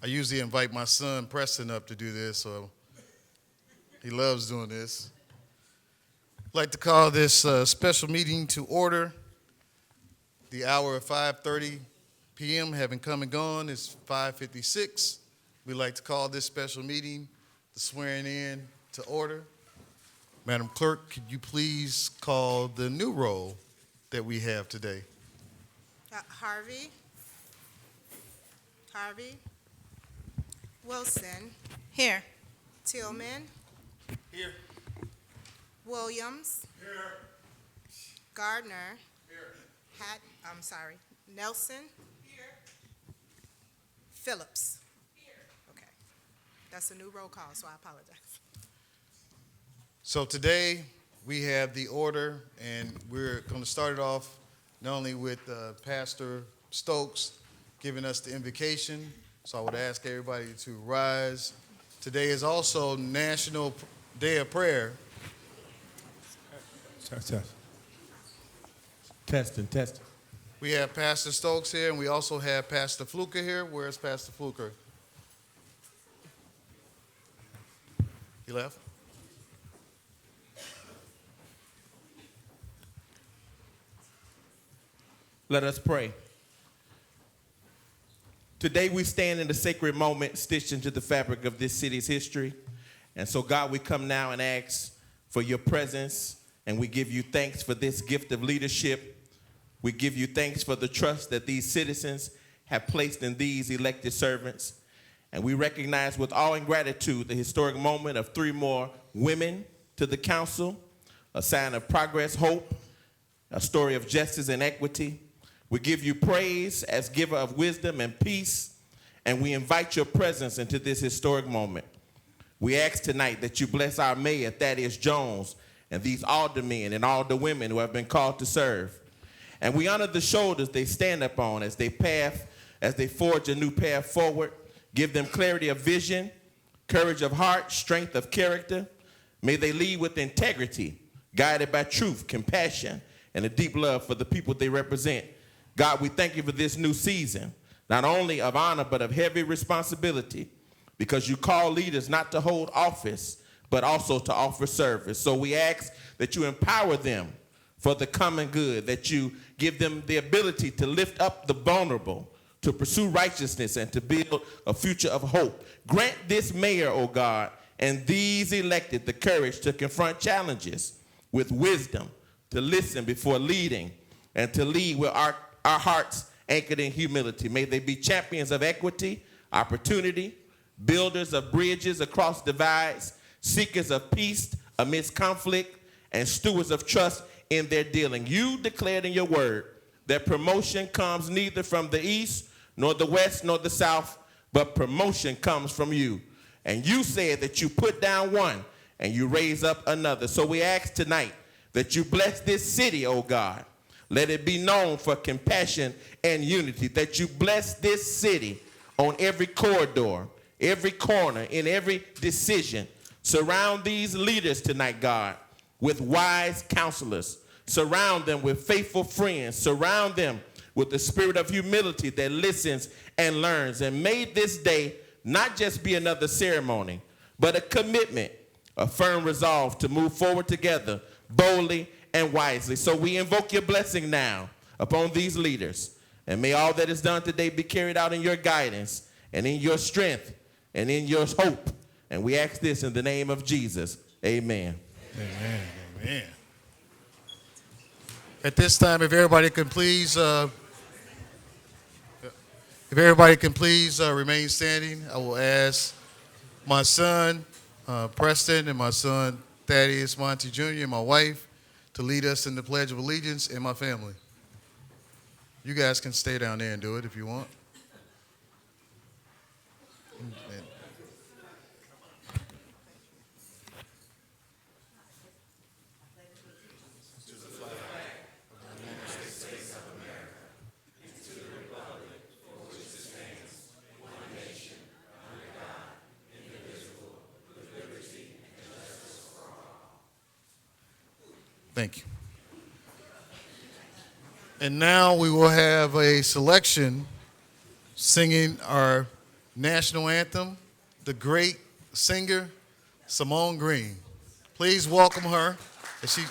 I usually invite my son Preston up to do this, so he loves doing this. I'd like to call this special meeting to order. The hour of 5:30 p.m. having come and gone is 5:56. We'd like to call this special meeting, the swearing in, to order. Madam Clerk, could you please call the new roll that we have today? Harvey. Wilson. Here. Tillman. Here. Williams. Here. Gardner. Here. Nelson. Here. Phillips. Here. Okay. That's a new roll call, so I apologize. So today we have the order, and we're going to start it off not only with Pastor Stokes giving us the invocation. So I would ask everybody to rise. Today is also National Day of Prayer. Testing. We have Pastor Stokes here, and we also have Pastor Fluker here. Where's Pastor Fluker? He left? Let us pray. Today we stand in the sacred moment stitched into the fabric of this city's history. And so, God, we come now and ask for your presence, and we give you thanks for this gift of leadership. We give you thanks for the trust that these citizens have placed in these elected servants. And we recognize with awe and gratitude the historic moment of 3 more women to the council, a sign of progress, hope, a story of justice and equity. We give you praise as giver of wisdom and peace, and we invite your presence into this historic moment. We ask tonight that you bless our mayor, Thaddeus Jones, and these aldermen and all the women who have been called to serve. And we honor the shoulders they stand upon as they forge a new path forward. Give them clarity of vision, courage of heart, strength of character. May they lead with integrity, guided by truth, compassion, and a deep love for the people they represent. God, we thank you for this new season, not only of honor, but of heavy responsibility, because you call leaders not to hold office, but also to offer service. So we ask that you empower them for the common good, that you give them the ability to lift up the vulnerable, to pursue righteousness, and to build a future of hope. Grant this mayor, oh God, and these elected the courage to confront challenges with wisdom, to listen before leading, and to lead with our hearts anchored in humility. May they be champions of equity, opportunity, builders of bridges across divides, seekers of peace amidst conflict, and stewards of trust in their dealing. You declared in your word that promotion comes neither from the east, nor the west, nor the south, but promotion comes from you. And you said that you put down one and you raise up another. So we ask tonight that you bless this city, oh God. Let it be known for compassion and unity, that you bless this city on every corridor, every corner, in every decision. Surround these leaders tonight, God, with wise counselors. Surround them with faithful friends. Surround them with the spirit of humility that listens and learns. And may this day not just be another ceremony, but a commitment, a firm resolve to move forward together boldly and wisely. So we invoke your blessing now upon these leaders. And may all that is done today be carried out in your guidance and in your strength and in your hope. And we ask this in the name of Jesus. Amen. Amen. At this time, if everybody can please remain standing, I will ask my son, Preston, and my son, Thaddeus Monty Jr., and my wife to lead us in the Pledge of Allegiance, and my family. You guys can stay down there and do it if you want. Thank you. And now we will have a selection singing our national anthem, the great singer, Simone Green. Please welcome her as she.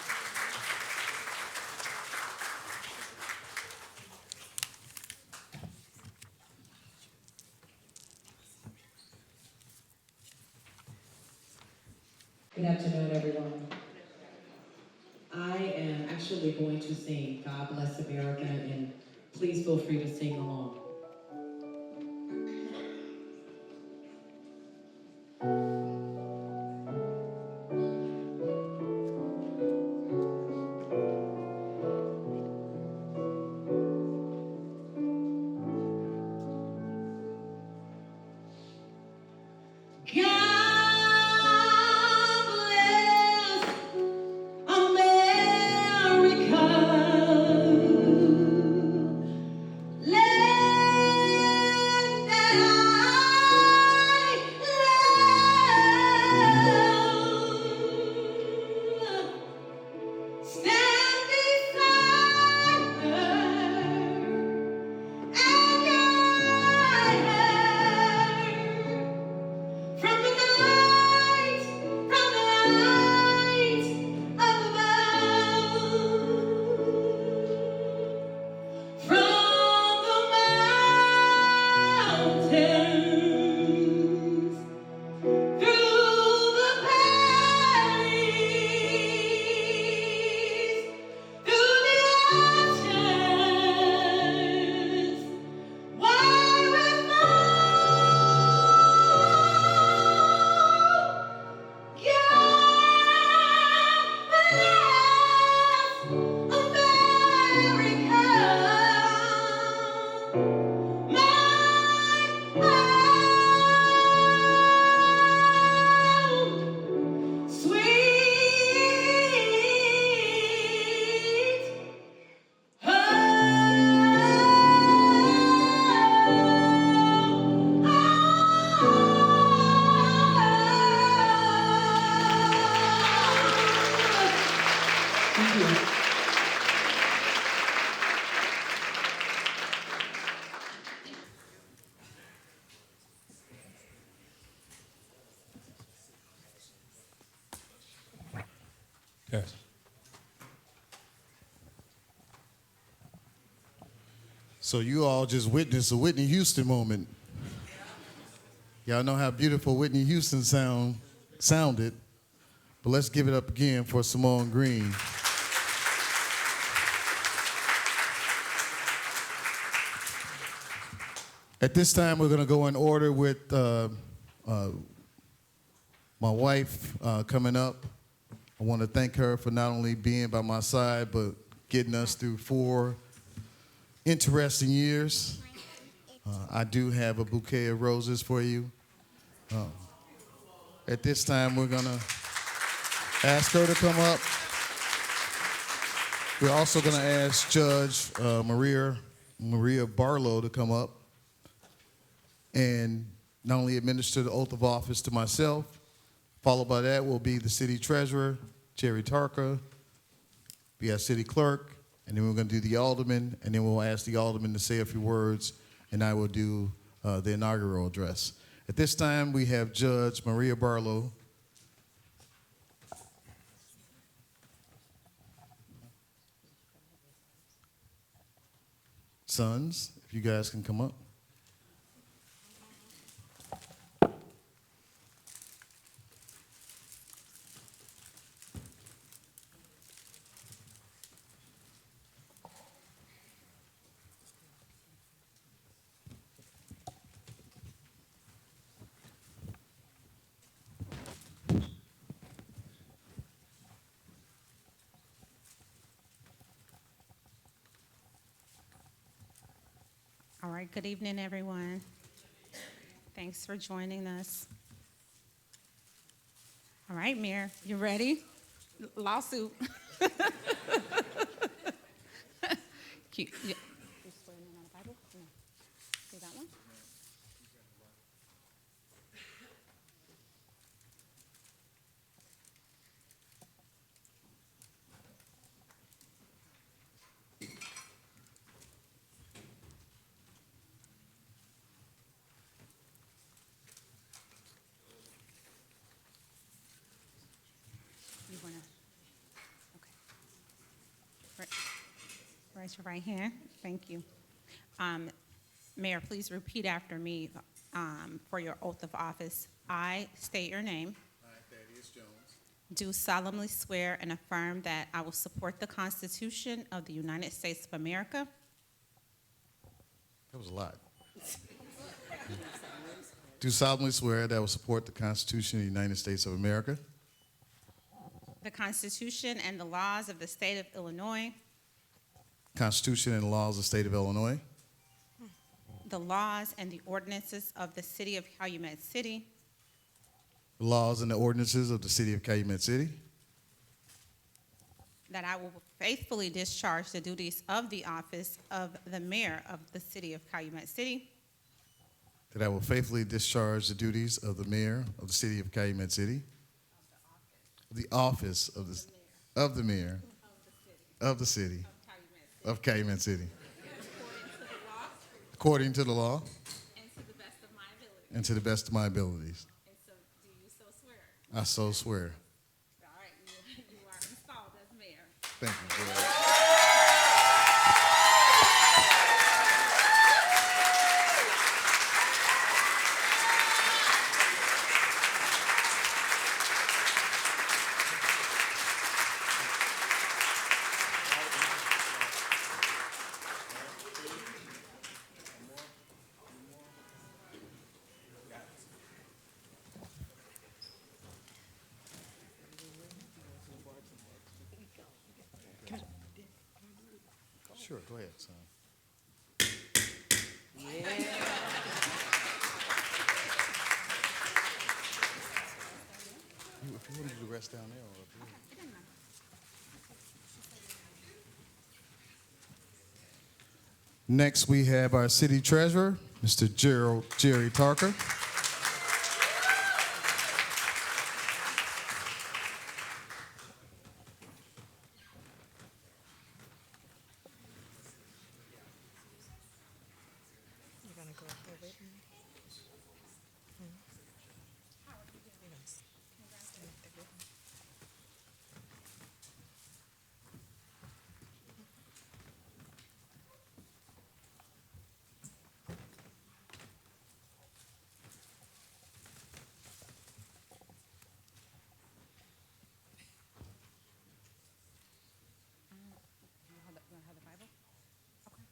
Good afternoon, everyone. I am actually going to sing God Bless America, and please feel free to sing along. God bless America, land that I love. Stand beside her and guide her from the light, of above, from the mountains, through the valleys, through the oceans, wide with Sweet Thank you. Yes. So you all just witnessed a Whitney Houston moment. Y'all know how beautiful Whitney Houston sounded, but let's give it up again for Simone Green. At this time, we're going to go in order with my wife coming up. I want to thank her for not only being by my side, but getting us through 4 interesting years. I do have a bouquet of roses for you. At this time, we're going to ask her to come up. We're also going to ask Judge Maria Barlow to come up and not only administer the oath of office to myself, followed by that will be the city treasurer, Jerry Tarka, be our city clerk, and then we're going to do the alderman, and then we'll ask the alderman to say a few words, and I will do the inaugural address. At this time, we have Judge Maria Barlow. Sons, if you guys can come up. All right, good evening, everyone. Thanks for joining us. All right, Mayor, you ready? Lawsuit. Cute. Yeah. You swearing in on the Bible? No. See that one? Raise your right hand. Thank you. Mayor, please repeat after me for your oath of office. I state your name. I, Thaddeus Jones, Do solemnly swear and affirm that I will support the Constitution of the United States of America, that was a lot. Do solemnly swear that I will support the Constitution of the United States of America, the Constitution and the laws of the state of Illinois, Constitution and the laws of the state of Illinois, the laws and the ordinances of the city of Calumet City, the laws and the ordinances of the city of Calumet City, that I will faithfully discharge the duties of the office of the mayor of the city of Calumet City, that I will faithfully discharge the duties of the mayor of the city of Calumet City, the office of the mayor of the city of Calumet City, according to the law and to the best of my ability. and to the best of my abilities. And so, do you so swear? I so swear. All right, you are installed as mayor. Thank you. Joy. Sure, go ahead, son. If you want to do the rest down there or up here. Next, we have our city treasurer, Mr. Jerry Tarker. You're gonna go up there with me? You want to have the Bible? Okay.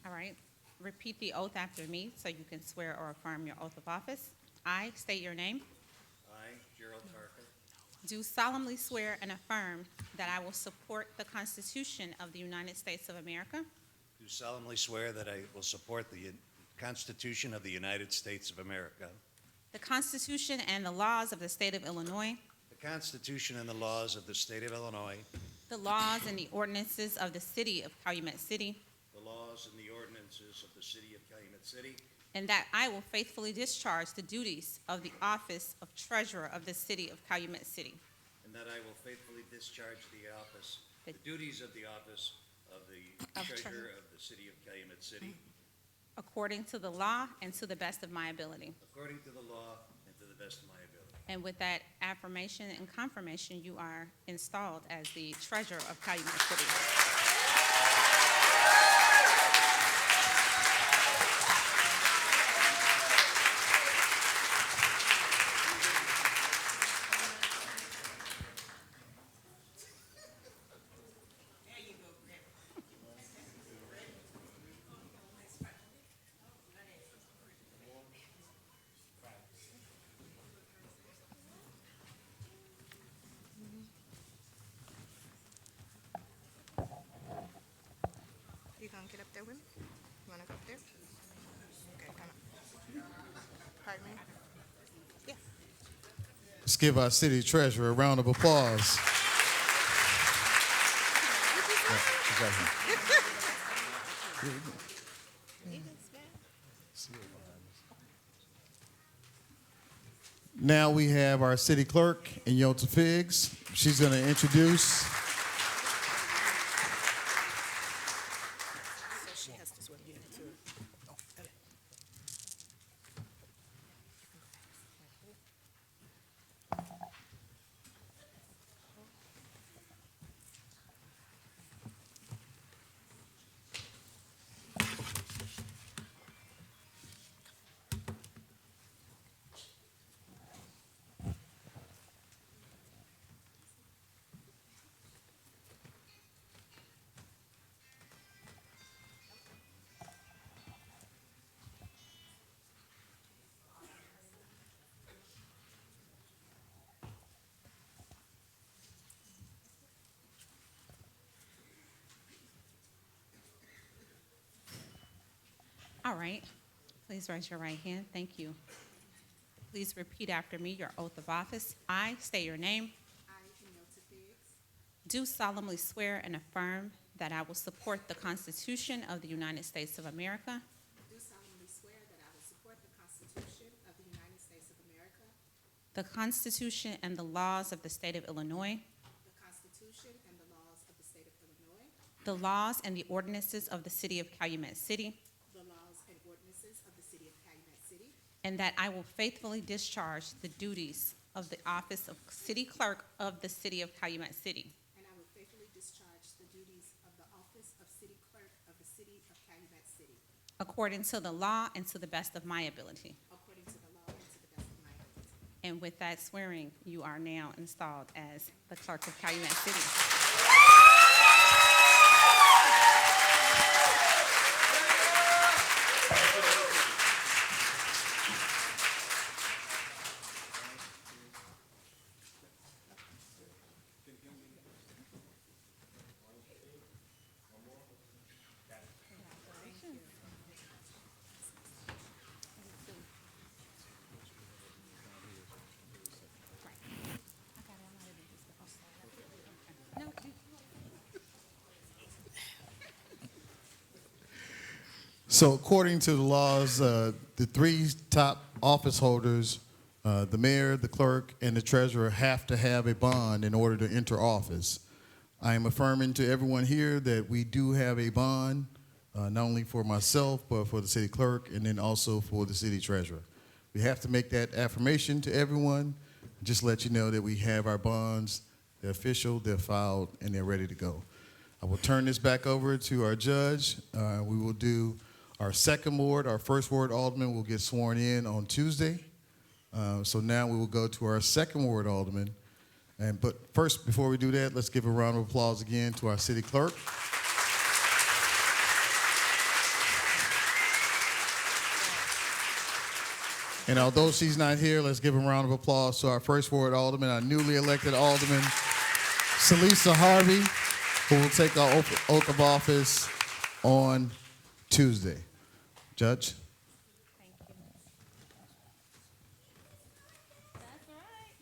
All right. Repeat the oath after me so you can swear or affirm your oath of office. I state your name. I, Gerald Tarkin, Do solemnly swear and affirm that I will support the Constitution of the United States of America, do solemnly swear that I will support the Constitution of the United States of America, the Constitution and the laws of the state of Illinois, the Constitution and the laws of the state of Illinois, the laws and the ordinances of the city of Calumet City, the laws and the ordinances of the city of Calumet City, and that I will faithfully discharge the duties of the office of treasurer of the city of Calumet City, and that I will faithfully discharge the The- duties of the office of the Of treasurer treasurer. of the city of Calumet City, according to the law and to the best of my ability. according to the law and to the best of my ability. And with that affirmation and confirmation, you are installed as the treasurer of Calumet City. You gonna get up there with me? You wanna go up there? Okay, come on. Pardon me? Yeah. Let's give our city treasurer a round of applause. Now we have our city clerk, Inyota Figs. She's going to introduce. So she has to swear you too. Okay. All right. Please raise your right hand. Thank you. Please repeat after me your oath of office. I state your name. I, Imelda Biggs, Do solemnly swear and affirm that I will support the Constitution of the United States of America, do solemnly swear that I will support the Constitution of the United States of America, the Constitution and the laws of the state of Illinois, the Constitution and the laws of the state of Illinois, the laws and the ordinances of the city of Calumet City, the laws and ordinances of the city of Calumet City, and that I will faithfully discharge the duties of the office of City Clerk of the city of Calumet City, and I will faithfully discharge the duties of the office of City Clerk of the city of Calumet City, according to the law and to the best of my ability. according to the law and to the best of my ability. And with that swearing, you are now installed as the Clerk of Calumet City. So according to the laws, the three top office holders, the mayor, the clerk, and the treasurer have to have a bond in order to enter office. I am affirming to everyone here that we do have a bond, not only for myself, but for the city clerk, and then also for the city treasurer. We have to make that affirmation to everyone, just let you know that we have our bonds, they're official, they're filed, and they're ready to go. I will turn this back over to our judge. We will do our second ward, our first ward alderman will get sworn in on Tuesday. So now we will go to our second ward alderman. But first, before we do that, let's give a round of applause again to our city clerk. And although she's not here, let's give a round of applause to our first ward alderman, our newly elected alderman, Salisa Harvey, who will take our oath of office on Tuesday. Judge? Thank you. That's right.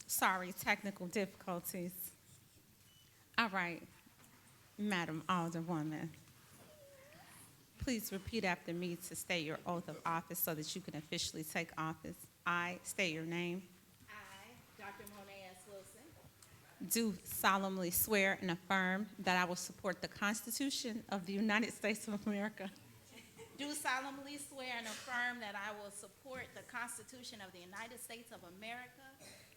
Sorry, technical difficulties. All right, Madam Alderwoman, please repeat after me to state your oath of office so that you can officially take office. I state your name. I, Dr. Monet S. Wilson, Do solemnly swear and affirm that I will support the Constitution of the United States of America, do solemnly swear and affirm that I will support the Constitution of the United States of America,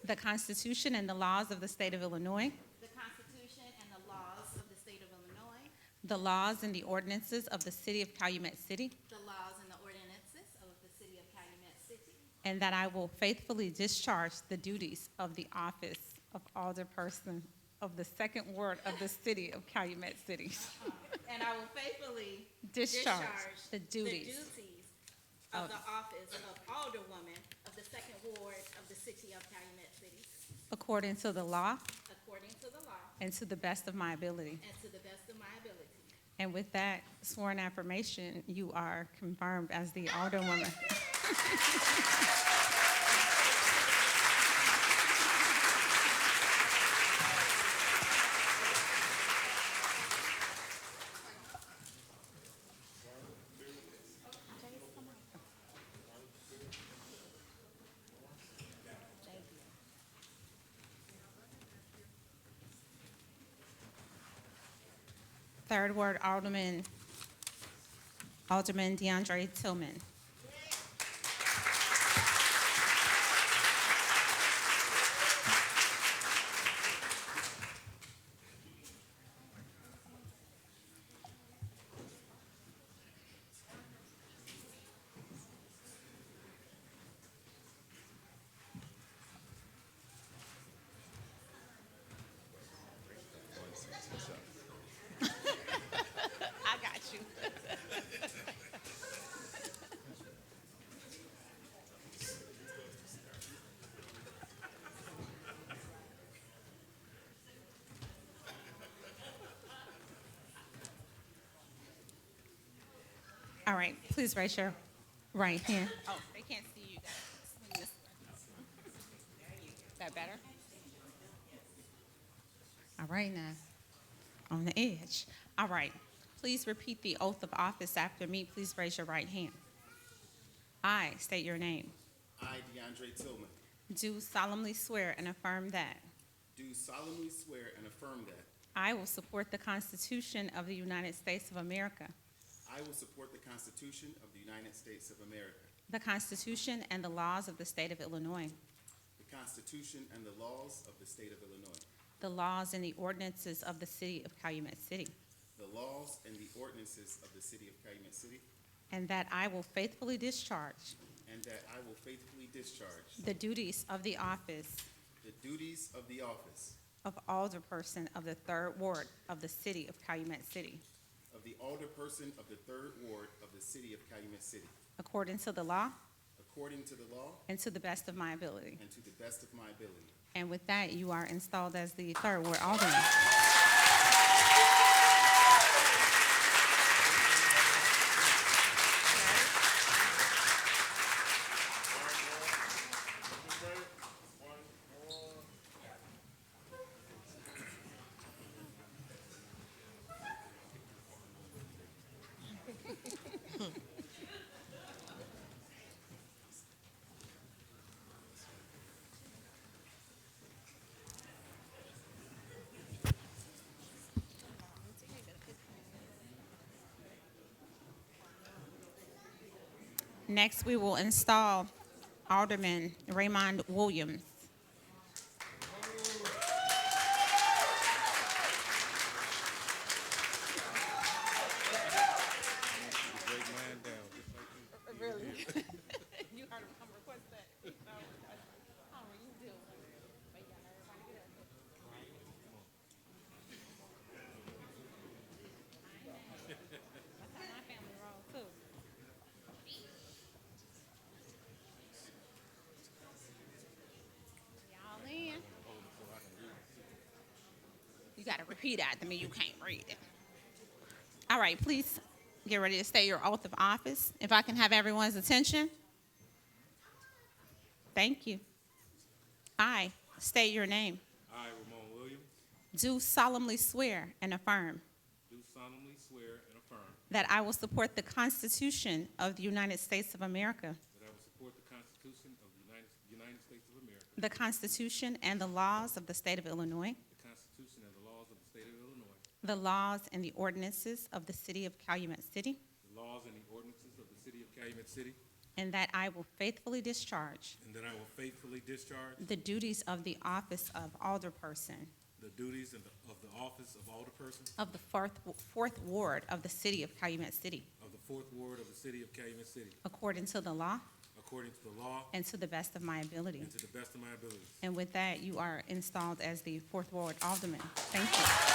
the Constitution and the laws of the state of Illinois, the Constitution and the laws of the state of Illinois, the laws and the ordinances of the city of Calumet City, the laws and the ordinances of the city of Calumet City, and that I will faithfully discharge the duties of the office of alderperson of the second ward of the city of Calumet City. and I will faithfully Discharge the duties of of- the office of Alderwoman of the second ward of the city of Calumet City, according to the law according to the law and to the best of my ability. and to the best of my ability. And with that sworn affirmation, you are confirmed as the alderwoman. Third Ward Alderman DeAndre Tillman. All right, please raise your right hand. Oh, they can't see you guys. Swing this way. Is that better? All right now, on the edge. All right, please repeat the oath of office after me. Please raise your right hand. I state your name. I, DeAndre Tillman, Do solemnly swear and affirm that do solemnly swear and affirm that I will support the Constitution of the United States of America, I will support the Constitution of the United States of America, the Constitution and the laws of the state of Illinois, the Constitution and the laws of the state of Illinois, the laws and the ordinances of the city of Calumet City, the laws and the ordinances of the city of Calumet City, and that I will faithfully discharge and that I will faithfully discharge the duties of the office the duties of the office of alderperson of the 3rd Ward of the city of Calumet City, of the alderperson of the 3rd Ward of the city of Calumet City, according to the law according to the law and to the best of my ability. and to the best of my ability. And with that, you are installed as the 3rd Ward Alderman. Next, we will install Alderman Raymond Williams. Really? You heard him come request that. How are you doing? But yeah, everybody get up. That's how my family rolls too. Y'all in? You gotta repeat after me. You can't read it. All right, please get ready to state your oath of office. If I can have everyone's attention. Thank you. I state your name. I, Ramon Williams, Do solemnly swear and affirm do solemnly swear and affirm that I will support the Constitution of the United States of America, that I will support the Constitution of the United States of America, the Constitution and the laws of the state of Illinois, the Constitution and the laws of the state of Illinois, the laws and the ordinances of the city of Calumet City, the laws and the ordinances of the city of Calumet City, and that I will faithfully discharge and that I will faithfully discharge the duties of the office of alderperson the duties of the office of alderperson of the fourth Ward of the city of Calumet City, of the 4th Ward of the city of Calumet City, according to the law according to the law and to the best of my ability. and to the best of my abilities. And with that, you are installed as the 4th Ward Alderman. Thank you.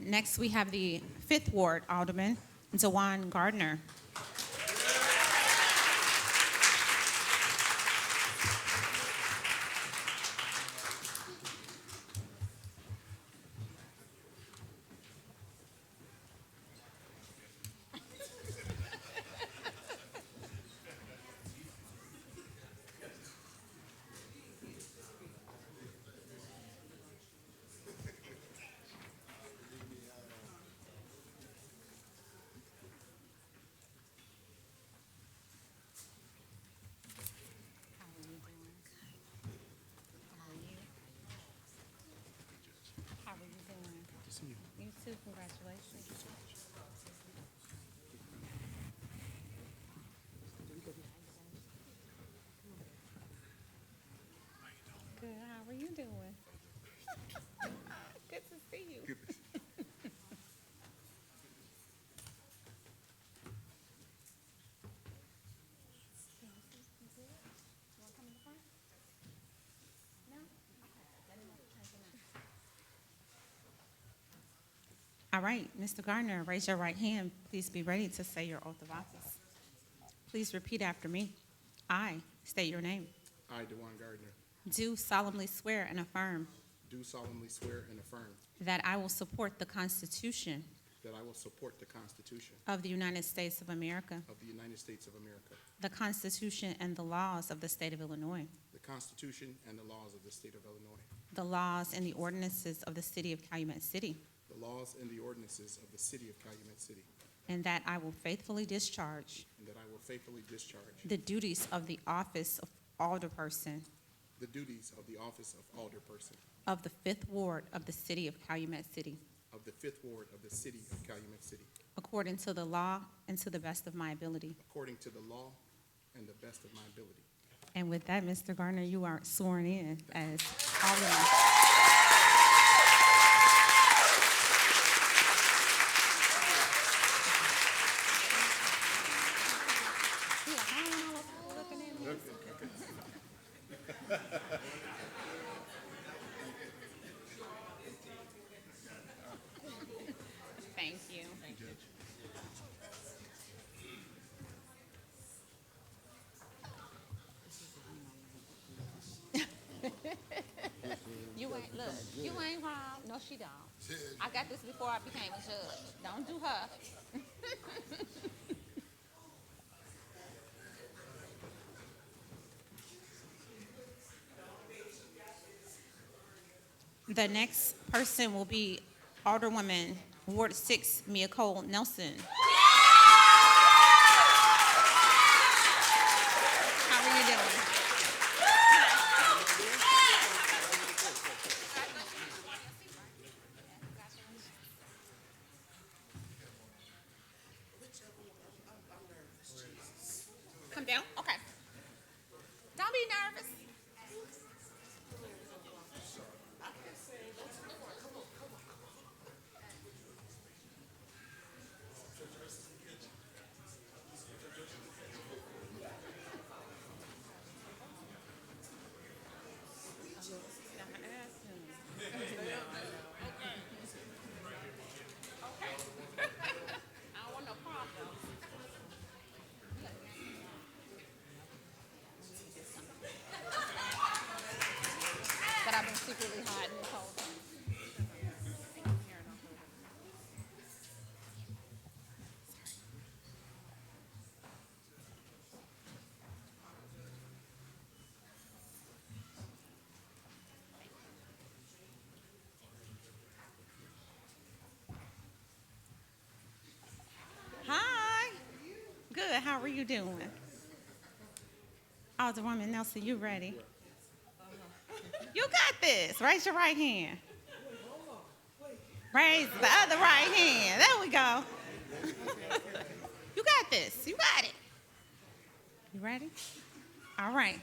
Next, we have the 5th Ward Alderman, Dewan Gardner. How are you doing? Good to see you. You too, congratulations. Good, how are you doing? All right, Mr. Gardner, raise your right hand. Please be ready to say your oath of office. Please repeat after me. I state your name. I, Dewan Gardner, Do solemnly swear and affirm do solemnly swear and affirm that I will support the Constitution that I will support the Constitution of the United States of America, of the United States of America, the Constitution and the laws of the state of Illinois, the Constitution and the laws of the state of Illinois, the laws and the ordinances of the city of Calumet City, the laws and the ordinances of the city of Calumet City, and that I will faithfully discharge and that I will faithfully discharge the duties of the office of alderperson the duties of the office of alderperson of the Fifth Ward of the city of Calumet City, of the Fifth Ward of the city of Calumet City, according to the law and to the best of my ability. according to the law and the best of my ability. And with that, Mr. Gardner, you are sworn in as alderman. Thank you. You ain't, look, you ain't wrong. No, she don't. I got this before I became a judge. Don't do her. The next person will be Alderwoman Ward 6, Mia Cole Nelson. How are you doing? Come down? Okay. Don't be nervous. I don't want no problems. But I've been secretly hiding this whole time. Hi. Good. How are you doing? Alderwoman Nelson, you ready? You got this. Raise your right hand. Raise the other right hand. There we go. You got this. You got it. You ready? All right.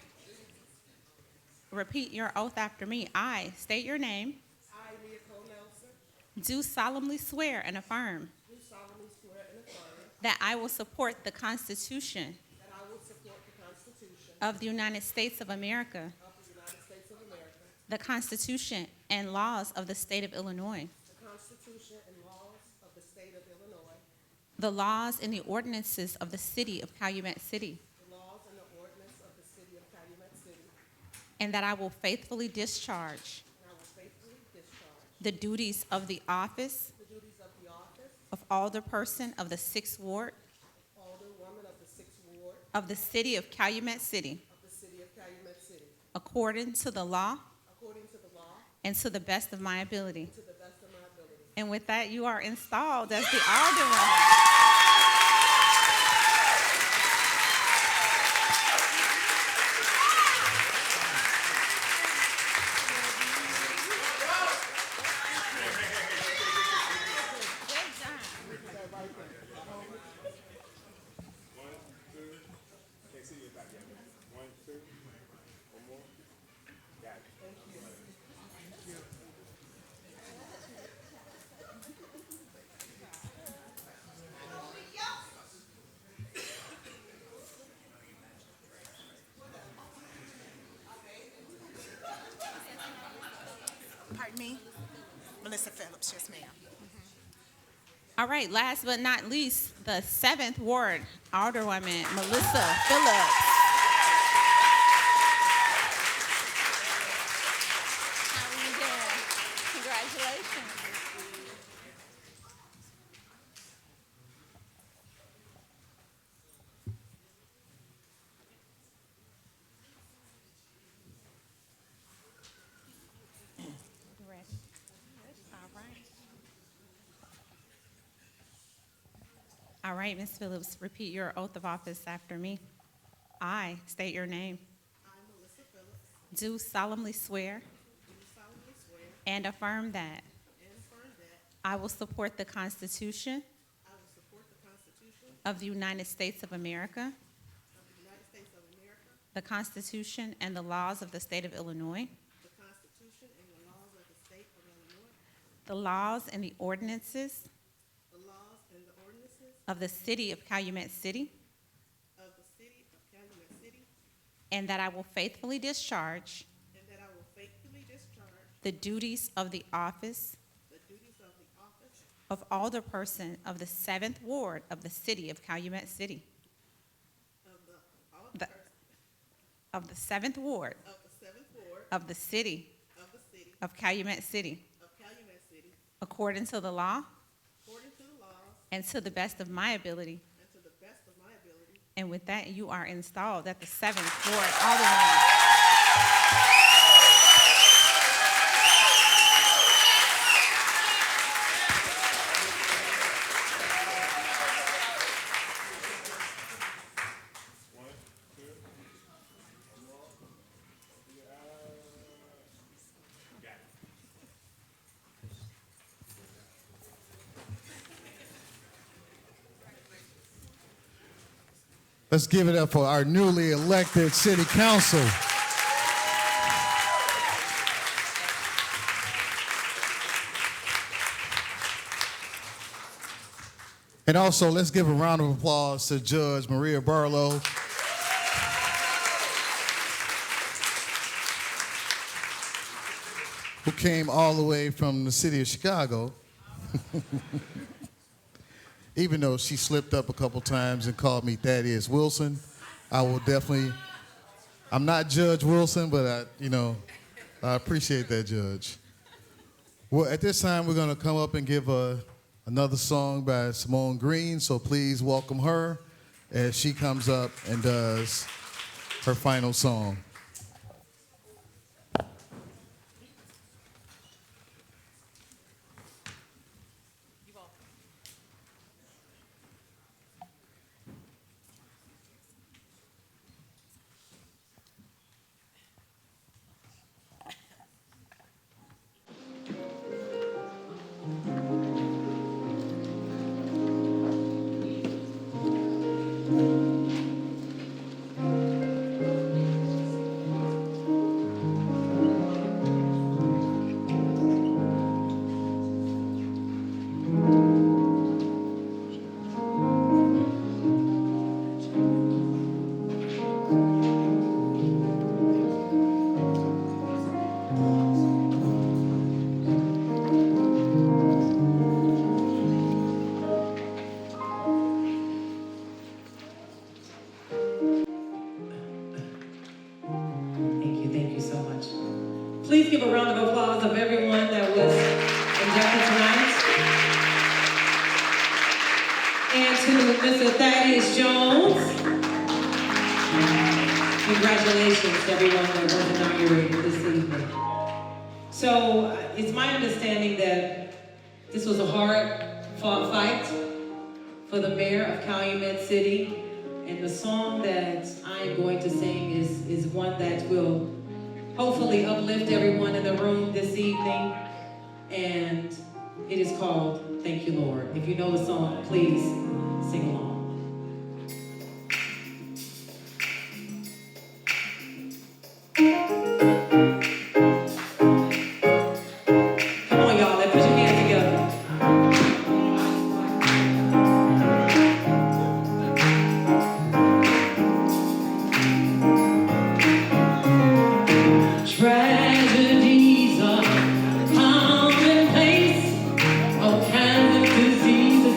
Repeat your oath after me. I state your name. I, Leah Cole Nelson, Do solemnly swear and affirm do solemnly swear and affirm that I will support the Constitution that I will support the Constitution of the United States of America, of the United States of America, the Constitution and laws of the state of Illinois, the Constitution and laws of the state of Illinois, the laws and the ordinances of the city of Calumet City, the laws and the ordinance of the city of Calumet City, and that I will faithfully discharge and I will faithfully discharge the duties of the office the duties of the office of alderperson of the Sixth Ward of Alderwoman of the Sixth Ward of the city of Calumet City, of the city of Calumet City, according to the law according to the law and to the best of my ability. and to the best of my ability. And with that, you are installed as the alderwoman. Can't see you back yet. 1, 2, one more. Got it. Pardon me? Melissa Phillips, yes, ma'am. All right, last but not least, the 7th Ward Alderwoman, Melissa Phillips. How are you doing? Congratulations. You ready? All right. All right, Ms. Phillips, repeat your oath of office after me. I state your name. I, Melissa Phillips, Do solemnly swear do solemnly swear and affirm that and affirm that I will support the Constitution I will support the Constitution of the United States of America, of the United States of America, the Constitution and the laws of the state of Illinois, the Constitution and the laws of the state of Illinois, the laws and the ordinances the laws and the ordinances of the city of Calumet City, of the city of Calumet City, and that I will faithfully discharge and that I will faithfully discharge the duties of the office the duties of the office of alderperson of the 7th Ward of the city of Calumet City, of The- of the 7th Ward of the 7th Ward of the city of the city of Calumet City, of Calumet City, according to the law according to the laws and to the best of my ability. and to the best of my ability. And with that, you are installed at the 7th Ward Alderwoman. One, two, more. Got it. Let's give it up for our newly elected city council. And also, let's give a round of applause to Judge Maria Barlow. Who came all the way from the city of Chicago. Even though she slipped up a couple times and called me Thaddeus Wilson, I will definitely, I'm not Judge Wilson, but I appreciate that, Judge. Well, at this time, we're gonna come up and give another song by Simone Green, so please welcome her as she comes up and does her final song. Thank you so much. Please give a round of applause of everyone that was inducted tonight. And to Mr. Thaddeus Jones. Congratulations to everyone that was inaugurated this evening. So it's my understanding that this was a hard-fought fight for the mayor of Calumet City. And the song that I am going to sing is one that will hopefully uplift everyone in the room this evening. And it is called Thank You, Lord. If you know the song, please sing along. Come on, y'all, let's put your hands together. Tragedies are commonplace. All kinds of diseases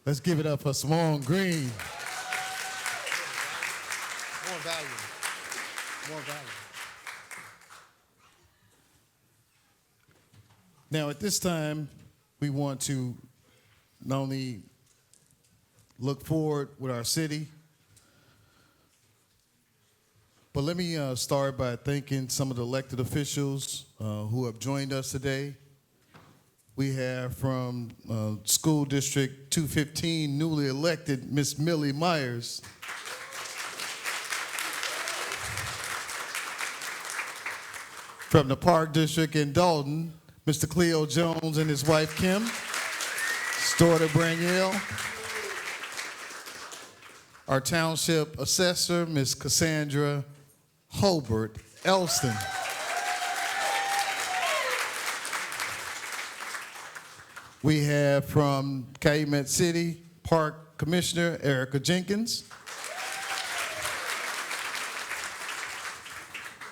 Let's give it up for Simone Green. More value. More value. Now, at this time, we want to not only look forward with our city, but let me start by thanking some of the elected officials who have joined us today. We have from School District 215, newly elected Miss Millie Myers. From the Park District in Dalton, Mr. Cleo Jones and his wife Kim. Storter Braniel. Our Township Assessor, Miss Cassandra Hobart Elston. We have from Calumet City Park Commissioner Erica Jenkins.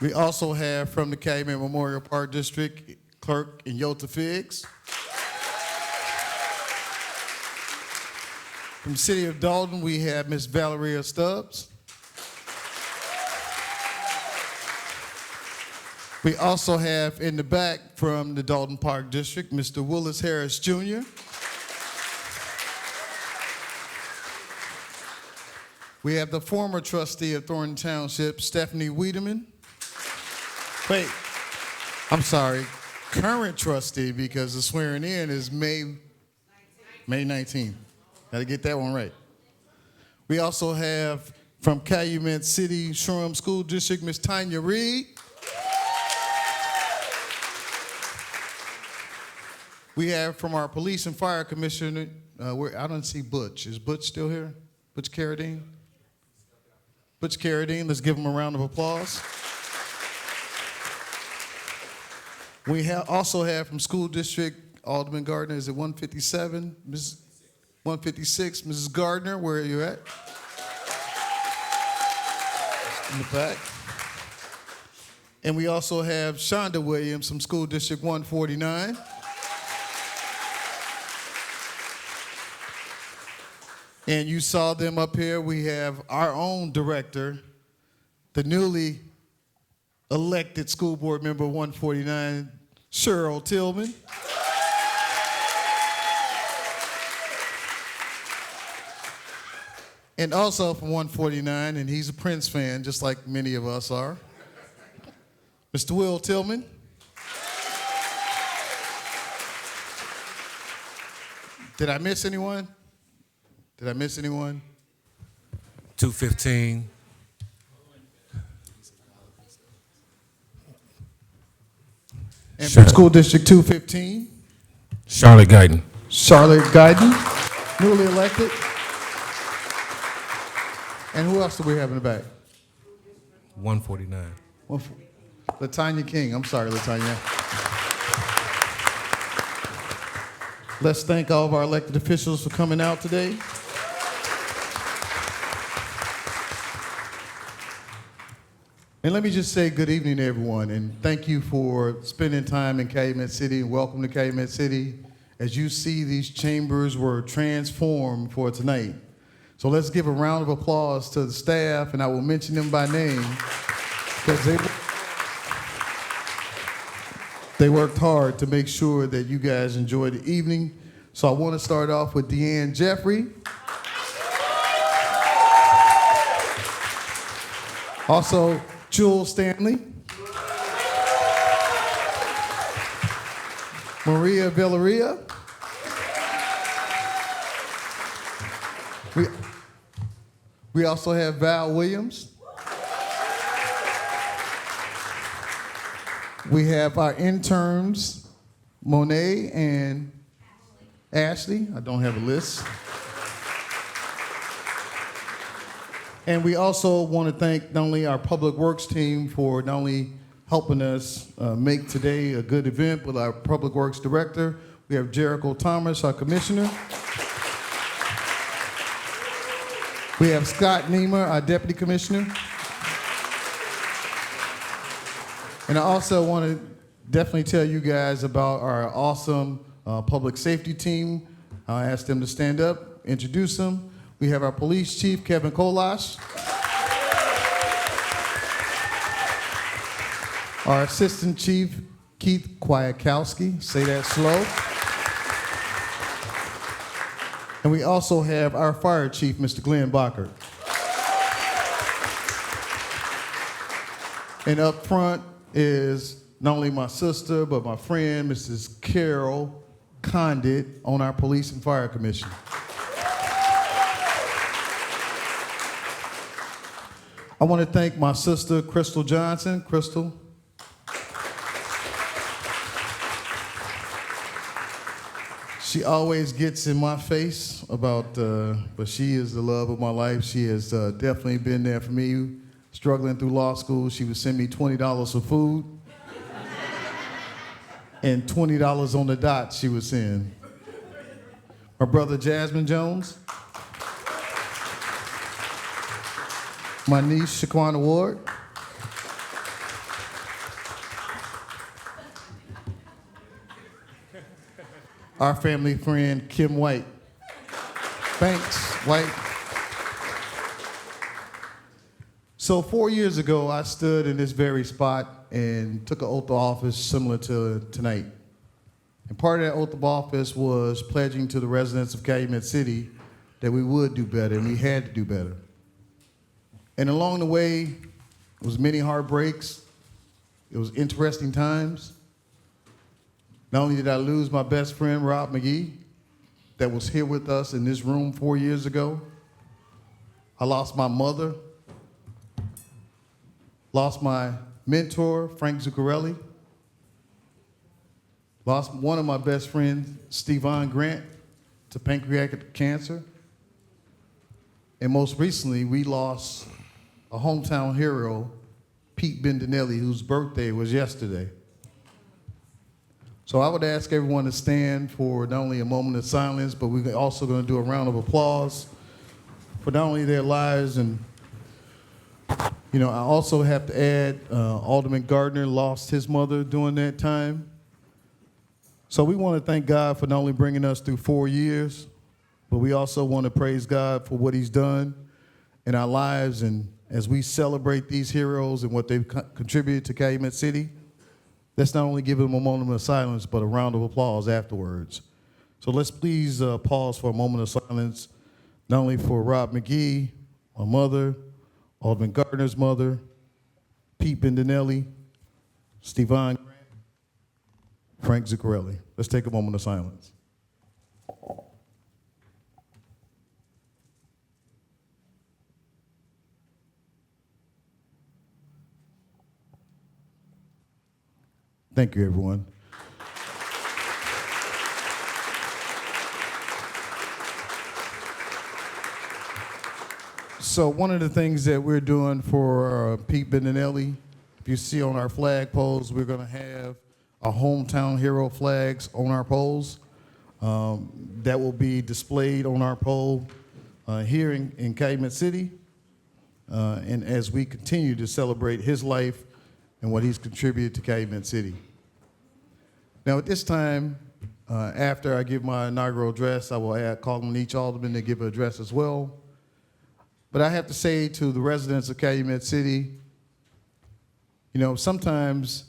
We also have from the Calumet Memorial Park District Clerk Inyota Figs. From the City of Dalton, we have Miss Valeria Stubbs. We also have in the back from the Dalton Park District, Mr. Willis Harris Jr. We have the former trustee of Thornton Township, Stephanie Wiedemann. Wait, I'm sorry, current trustee, because the swearing in is May 19th. Got to get that one right. We also have from Calumet City Shoreham School District, Miss Tanya Reed. We have from our Police and Fire Commissioner, I don't see Butch. Is Butch still here? Butch Carradine? Butch Carradine, let's give him a round of applause. We also have from School District, Alderman Gardner, is it 157? 156, Mrs. Gardner, where are you at? In the back. And we also have Shonda Williams from School District 149. And you saw them up here. We have our own director, the newly elected school board member 149, Cheryl Tillman. And also from 149, and he's a Prince fan, just like many of us are, Mr. Will Tillman. Did I miss anyone? Did I miss anyone? 215. And from School District 215, Charlotte Guyton. Charlotte Guyton, newly elected. And who else do we have in the back? 149. Latanya King. I'm sorry, Latanya. Let's thank all of our elected officials for coming out today. And let me just say good evening to everyone, and thank you for spending time in Calumet City, and welcome to Calumet City. As you see, these chambers were transformed for tonight. So let's give a round of applause to the staff, and I will mention them by name, because they worked hard to make sure that you guys enjoy the evening. So I want to start off with Deanne Jeffrey. Also, Jewel Stanley. Maria Villaria. We also have Val Williams. We have our interns, Monet and Ashley. I don't have a list. And we also want to thank not only our Public Works team for not only helping us make today a good event with our Public Works Director. We have Jericho Thomas, our Commissioner. We have Scott Niemer, our Deputy Commissioner. And I also want to definitely tell you guys about our awesome public safety team. I'll ask them to stand up, introduce them. We have our Police Chief, Kevin Kolash. Our Assistant Chief, Keith Kwiatkowski. Say that slow. And we also have our Fire Chief, Mr. Glenn Bacher. And up front is not only my sister, but my friend, Mrs. Carol Condit, on our Police and Fire Commission. I want to thank my sister, Crystal Johnson. Crystal. She always gets in my face about, but she is the love of my life. She has definitely been there for me. Struggling through law school, she would send me $20 for food. And $20 on the dot she would send. My brother, Jasmine Jones. My niece, Shaquana Ward. Our family friend, Kim White. Thanks, White. So 4 years ago, I stood in this very spot and took an oath of office similar to tonight. And part of that oath of office was pledging to the residents of Calumet City that we would do better, and we had to do better. And along the way, it was many heartbreaks. It was interesting times. Not only did I lose my best friend, Rob McGee, that was here with us in this room 4 years ago. I lost my mother, lost my mentor, Frank Zuccarelli, lost one of my best friends, Stevon Grant, to pancreatic cancer. And most recently, we lost a hometown hero, Pete Bendinelli, whose birthday was yesterday. So I would ask everyone to stand for not only a moment of silence, but we're also going to do a round of applause for not only their lives. And, you know, I also have to add, Alderman Gardner lost his mother during that time. So we want to thank God for not only bringing us through 4 years, but we also want to praise God for what he's done in our lives. And as we celebrate these heroes and what they've contributed to Calumet City, let's not only give them a moment of silence, but a round of applause afterwards. So let's please pause for a moment of silence, not only for Rob McGee, my mother, Alderman Gardner's mother, Pete Bendinelli, Stevon Grant, Frank Zuccarelli. Let's take a moment of silence. Thank you, everyone. So one of the things that we're doing for Pete Bentinelli, if you see on our flag poles, we're going to have our hometown hero flags on our poles. That will be displayed on our pole here in Calumet City. And as we continue to celebrate his life and what he's contributed to Calumet City. Now at this time, after I give my inaugural address, I will call on each alderman to give an address as well. But I have to say to the residents of Calumet City, you know, sometimes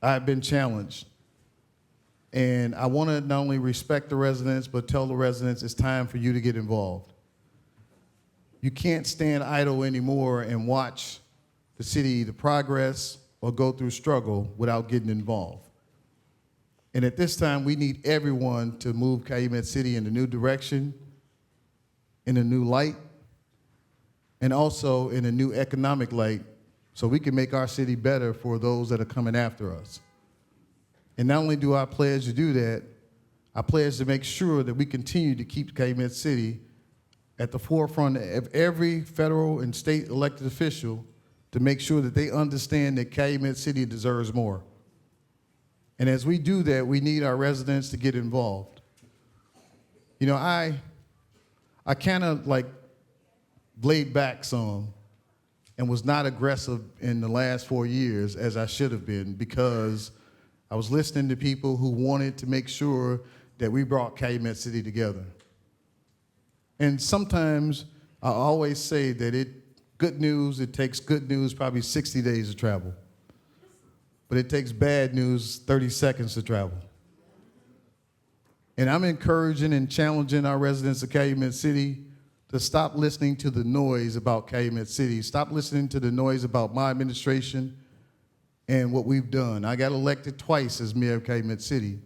I've been challenged. And I want to not only respect the residents, but tell the residents it's time for you to get involved. You can't stand idle anymore and watch the city either progress or go through struggle without getting involved. And at this time, we need everyone to move Calumet City in a new direction, in a new light, and also in a new economic light so we can make our city better for those that are coming after us. And not only do I pledge to do that, I pledge to make sure that we continue to keep Calumet City at the forefront of every federal and state elected official to make sure that they understand that Calumet City deserves more. And as we do that, we need our residents to get involved. You know, I kind of like laid back some and was not aggressive in the last 4 years as I should have been because I was listening to people who wanted to make sure that we brought Calumet City together. And sometimes I always say that it takes good news probably 60 days to travel. But it takes bad news 30 seconds to travel. And I'm encouraging and challenging our residents of Calumet City to stop listening to the noise about Calumet City. Stop listening to the noise about my administration and what we've done. I got elected twice as mayor of Calumet City.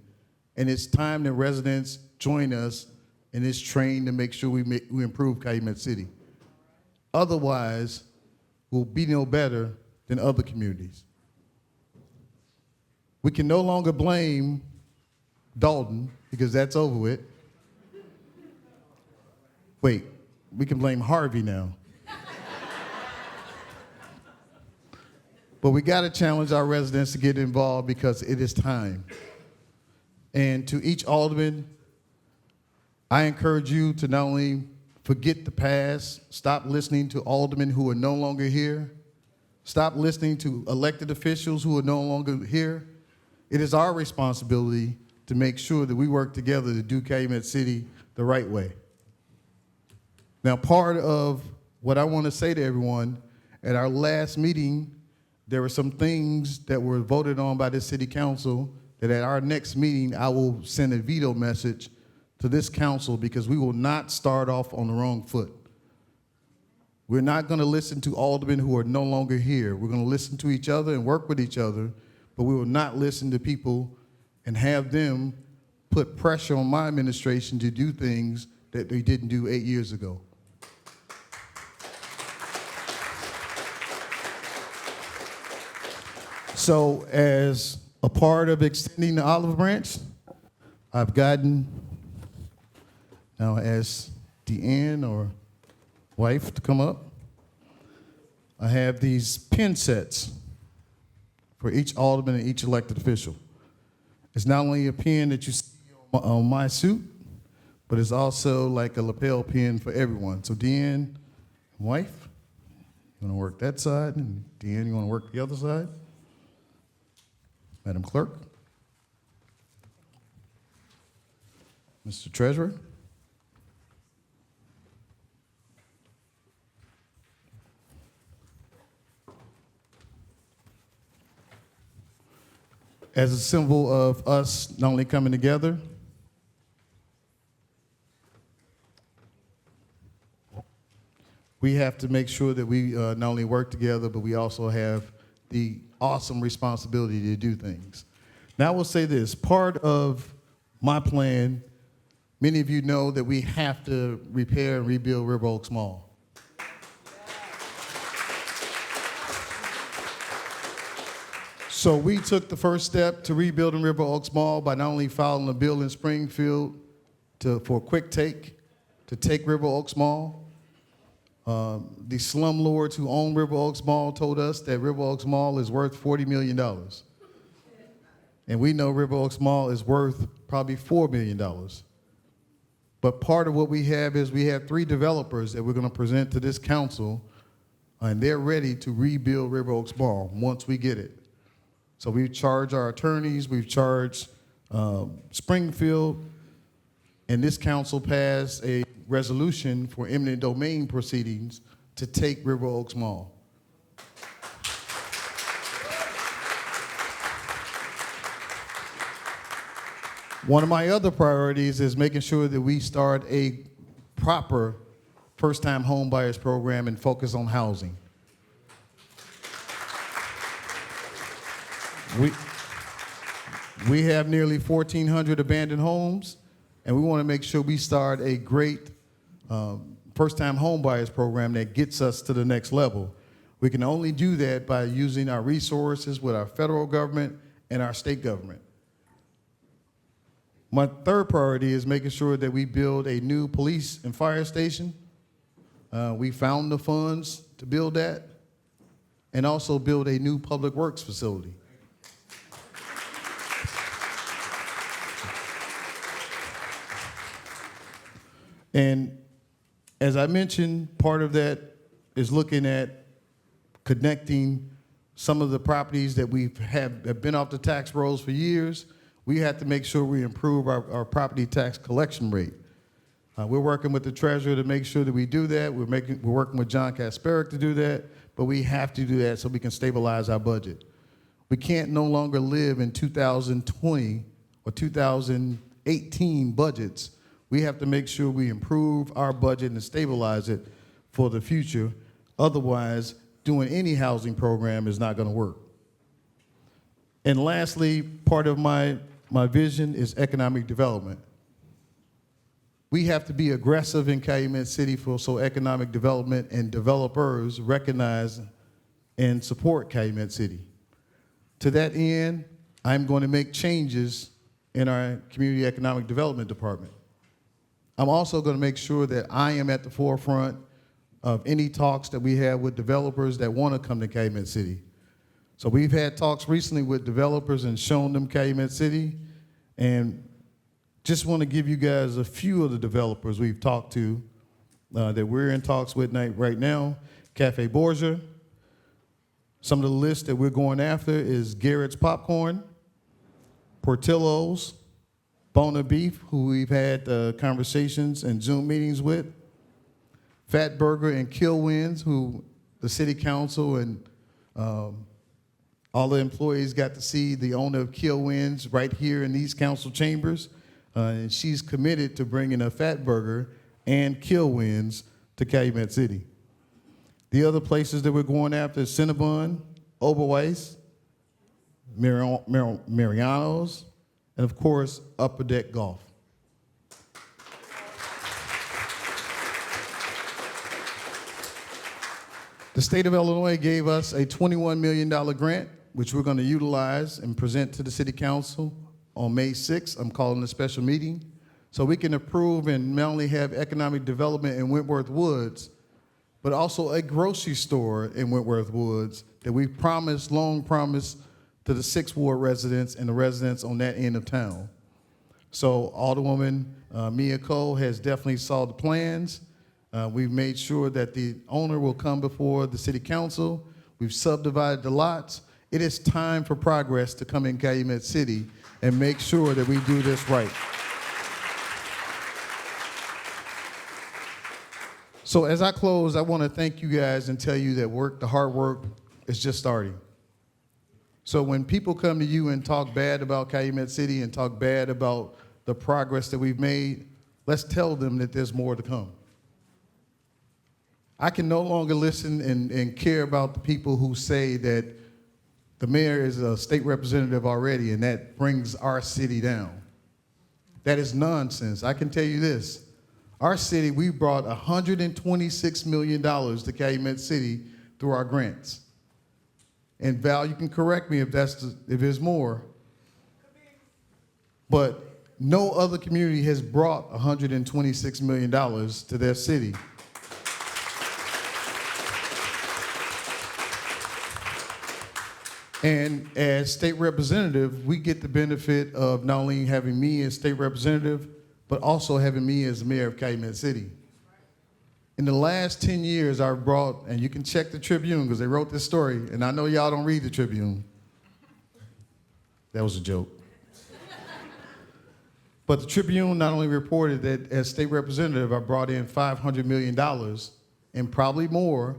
And it's time that residents join us in this train to make sure we improve Calumet City. Otherwise, we'll be no better than other communities. We can no longer blame Dalton because that's over with. Wait, we can blame Harvey now. But we got to challenge our residents to get involved because it is time. And to each alderman, I encourage you to not only forget the past, stop listening to aldermen who are no longer here, stop listening to elected officials who are no longer here. It is our responsibility to make sure that we work together to do Calumet City the right way. Now, part of what I want to say to everyone, at our last meeting, there were some things that were voted on by the city council that at our next meeting, I will send a veto message to this council because we will not start off on the wrong foot. We're not going to listen to aldermen who are no longer here. We're going to listen to each other and work with each other, but we will not listen to people and have them put pressure on my administration to do things that they didn't do 8 years ago. So as a part of extending the olive branch, I've gotten, now ask Deanne or wife to come up. I have these pin sets for each alderman and each elected official. It's not only a pin that you see on my suit, but it's also like a lapel pin for everyone. So Deanne, wife, you want to work that side, and Deanne, you want to work the other side? Madam Clerk. Mr. Treasurer. As a symbol of us not only coming together, we have to make sure that we not only work together, but we also have the awesome responsibility to do things. Now I will say this, part of my plan, many of you know that we have to repair and rebuild River Oaks Mall. So we took the first step to rebuilding River Oaks Mall by not only filing a bill in Springfield for a quick take, to take River Oaks Mall. The slumlords who own River Oaks Mall told us that River Oaks Mall is worth $40 million. And we know River Oaks Mall is worth probably $4 million. But part of what we have is we have 3 developers that we're going to present to this council, and they're ready to rebuild River Oaks Mall once we get it. So we've charged our attorneys, we've charged Springfield, and this council passed a resolution for eminent domain proceedings to take River Oaks Mall. One of my other priorities is making sure that we start a proper first-time home buyers program and focus on housing. We have nearly 1,400 abandoned homes, and we want to make sure we start a great first-time home buyers program that gets us to the next level. We can only do that by using our resources with our federal government and our state government. My third priority is making sure that we build a new police and fire station. We found the funds to build that, and also build a new public works facility. And as I mentioned, part of that is looking at connecting some of the properties that have been off the tax rolls for years. We have to make sure we improve our property tax collection rate. We're working with the treasurer to make sure that we do that. We're working with John Kasparic to do that, but we have to do that so we can stabilize our budget. We can't no longer live in 2020 or 2018 budgets. We have to make sure we improve our budget and stabilize it for the future. Otherwise, doing any housing program is not going to work. And lastly, part of my vision is economic development. We have to be aggressive in Calumet City so economic development and developers recognize and support Calumet City. To that end, I'm going to make changes in our Community Economic Development Department. I'm also going to make sure that I am at the forefront of any talks that we have with developers that want to come to Calumet City. So we've had talks recently with developers and shown them Calumet City, and just want to give you guys a few of the developers we've talked to that we're in talks with right now. Cafe Borgia. Some of the lists that we're going after is Garrett's Popcorn, Portillo's, Bona Beef, who we've had conversations and Zoom meetings with, Fat Burger and Killwinds, who the city council and all the employees got to see the owner of Killwinds right here in these council chambers. And she's committed to bringing a Fat Burger and Killwinds to Calumet City. The other places that we're going after is Cinnabon, Oberweis, Mariano's, and of course, Upper Deck Golf. The state of Illinois gave us a $21 million grant, which we're going to utilize and present to the city council on May 6th. I'm calling a special meeting so we can approve and not only have economic development in Wentworth Woods, but also a grocery store in Wentworth Woods that we long promised to the 6th Ward residents and the residents on that end of town. So Alderwoman Mia Cole has definitely saw the plans. We've made sure that the owner will come before the city council. We've subdivided the lots. It is time for progress to come in Calumet City and make sure that we do this right. So as I close, I want to thank you guys and tell you that the hard work is just starting. So when people come to you and talk bad about Calumet City and talk bad about the progress that we've made, let's tell them that there's more to come. I can no longer listen and care about the people who say that the mayor is a state representative already, and that brings our city down. That is nonsense. I can tell you this. Our city, we brought $126 million to Calumet City through our grants. And Val, you can correct me if there's more. But no other community has brought $126 million to their city. And as state representative, we get the benefit of not only having me as state representative, but also having me as mayor of Calumet City. In the last 10 years, I've brought, and you can check the Tribune because they wrote this story, and I know y'all don't read the Tribune. That was a joke. But the Tribune not only reported that as state representative, I brought in $500 million and probably more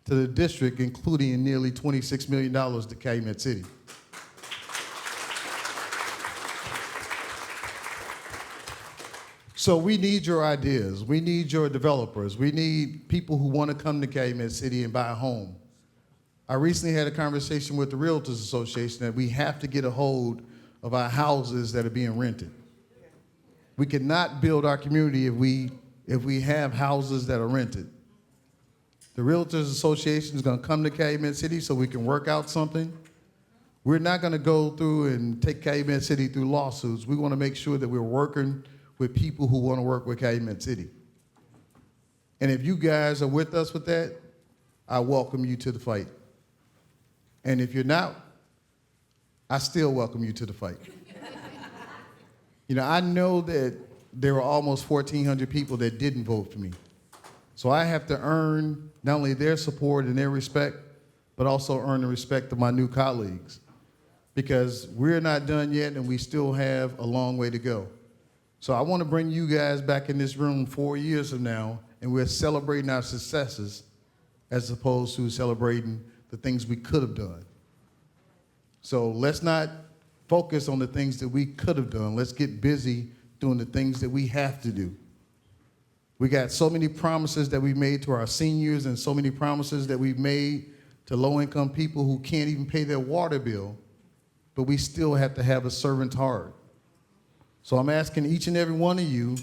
to the district, including nearly $26 million to Calumet City. So we need your ideas. We need your developers. We need people who want to come to Calumet City and buy a home. I recently had a conversation with the Realtors Association that we have to get a hold of our houses that are being rented. We cannot build our community if we have houses that are rented. The Realtors Association is going to come to Calumet City so we can work out something. We're not going to go through and take Calumet City through lawsuits. We want to make sure that we're working with people who want to work with Calumet City. And if you guys are with us with that, I welcome you to the fight. And if you're not, I still welcome you to the fight. You know, I know that there were almost 1,400 people that didn't vote for me. So I have to earn not only their support and their respect, but also earn the respect of my new colleagues. Because we're not done yet and we still have a long way to go. So I want to bring you guys back in this room 4 years from now, and we're celebrating our successes as opposed to celebrating the things we could have done. So let's not focus on the things that we could have done. Let's get busy doing the things that we have to do. We got so many promises that we've made to our seniors and so many promises that we've made to low-income people who can't even pay their water bill, but we still have to have a servant's heart. So I'm asking each and every one of you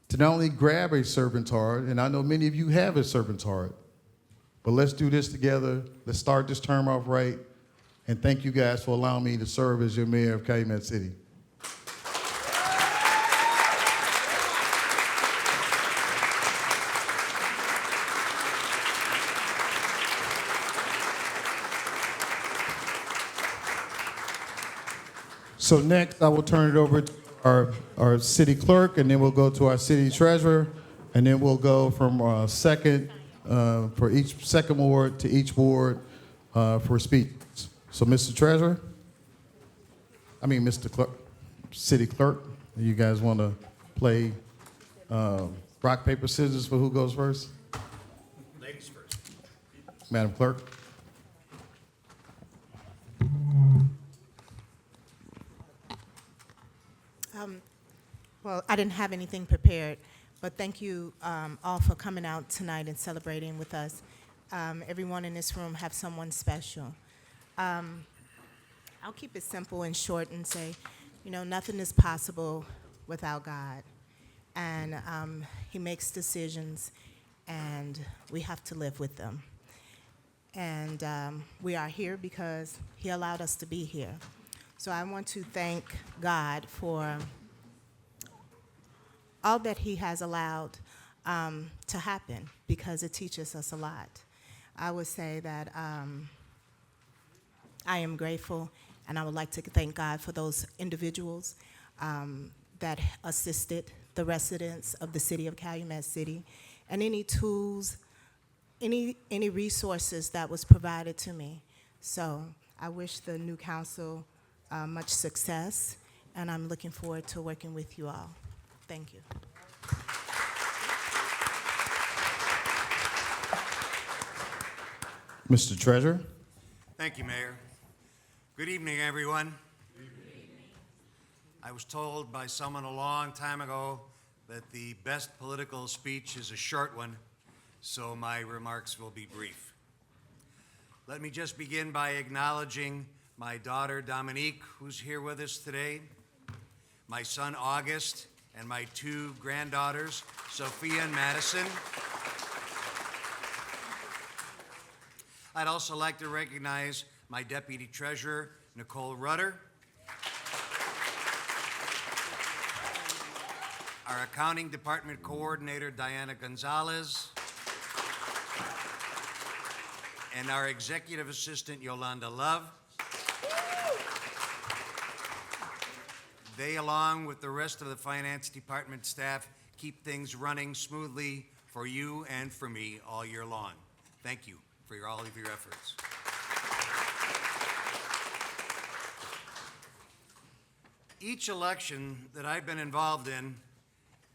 to not only grab a servant's heart, and I know many of you have a servant's heart, but let's do this together. Let's start this term off right. And thank you guys for allowing me to serve as your mayor of Calumet City. So next, I will turn it over to our city clerk, and then we'll go to our city treasurer, and then we'll go from second for each second ward to each ward for speeches. So, Mr. Treasurer, Mr. Clerk, City Clerk, you guys want to play rock, paper, scissors for who goes first? Ladies first. Madam Clerk. Well, I didn't have anything prepared, but thank you all for coming out tonight and celebrating with us. Everyone in this room have someone special. I'll keep it simple and short and say, you know, nothing is possible without God. And He makes decisions, and we have to live with them. And we are here because He allowed us to be here. So I want to thank God for all that He has allowed to happen, because it teaches us a lot. I would say that I am grateful, and I would like to thank God for those individuals that assisted the residents of the city of Calumet City, and any tools, any resources that was provided to me. So I wish the new council much success, and I'm looking forward to working with you all. Thank you. Mr. Treasurer. Thank you, Mayor. Good evening, everyone. Good evening. I was told by someone a long time ago that the best political speech is a short one, so my remarks will be brief. Let me just begin by acknowledging my daughter Dominique, who's here with us today, my son August, and my two granddaughters, Sophia and Madison. I'd also like to recognize my Deputy Treasurer, Nicole Rudder, our Accounting Department Coordinator, Diana Gonzalez, and our Executive Assistant, Yolanda Love. They, along with the rest of the Finance Department staff, keep things running smoothly for you and for me all year long. Thank you for all of your efforts. Each election that I've been involved in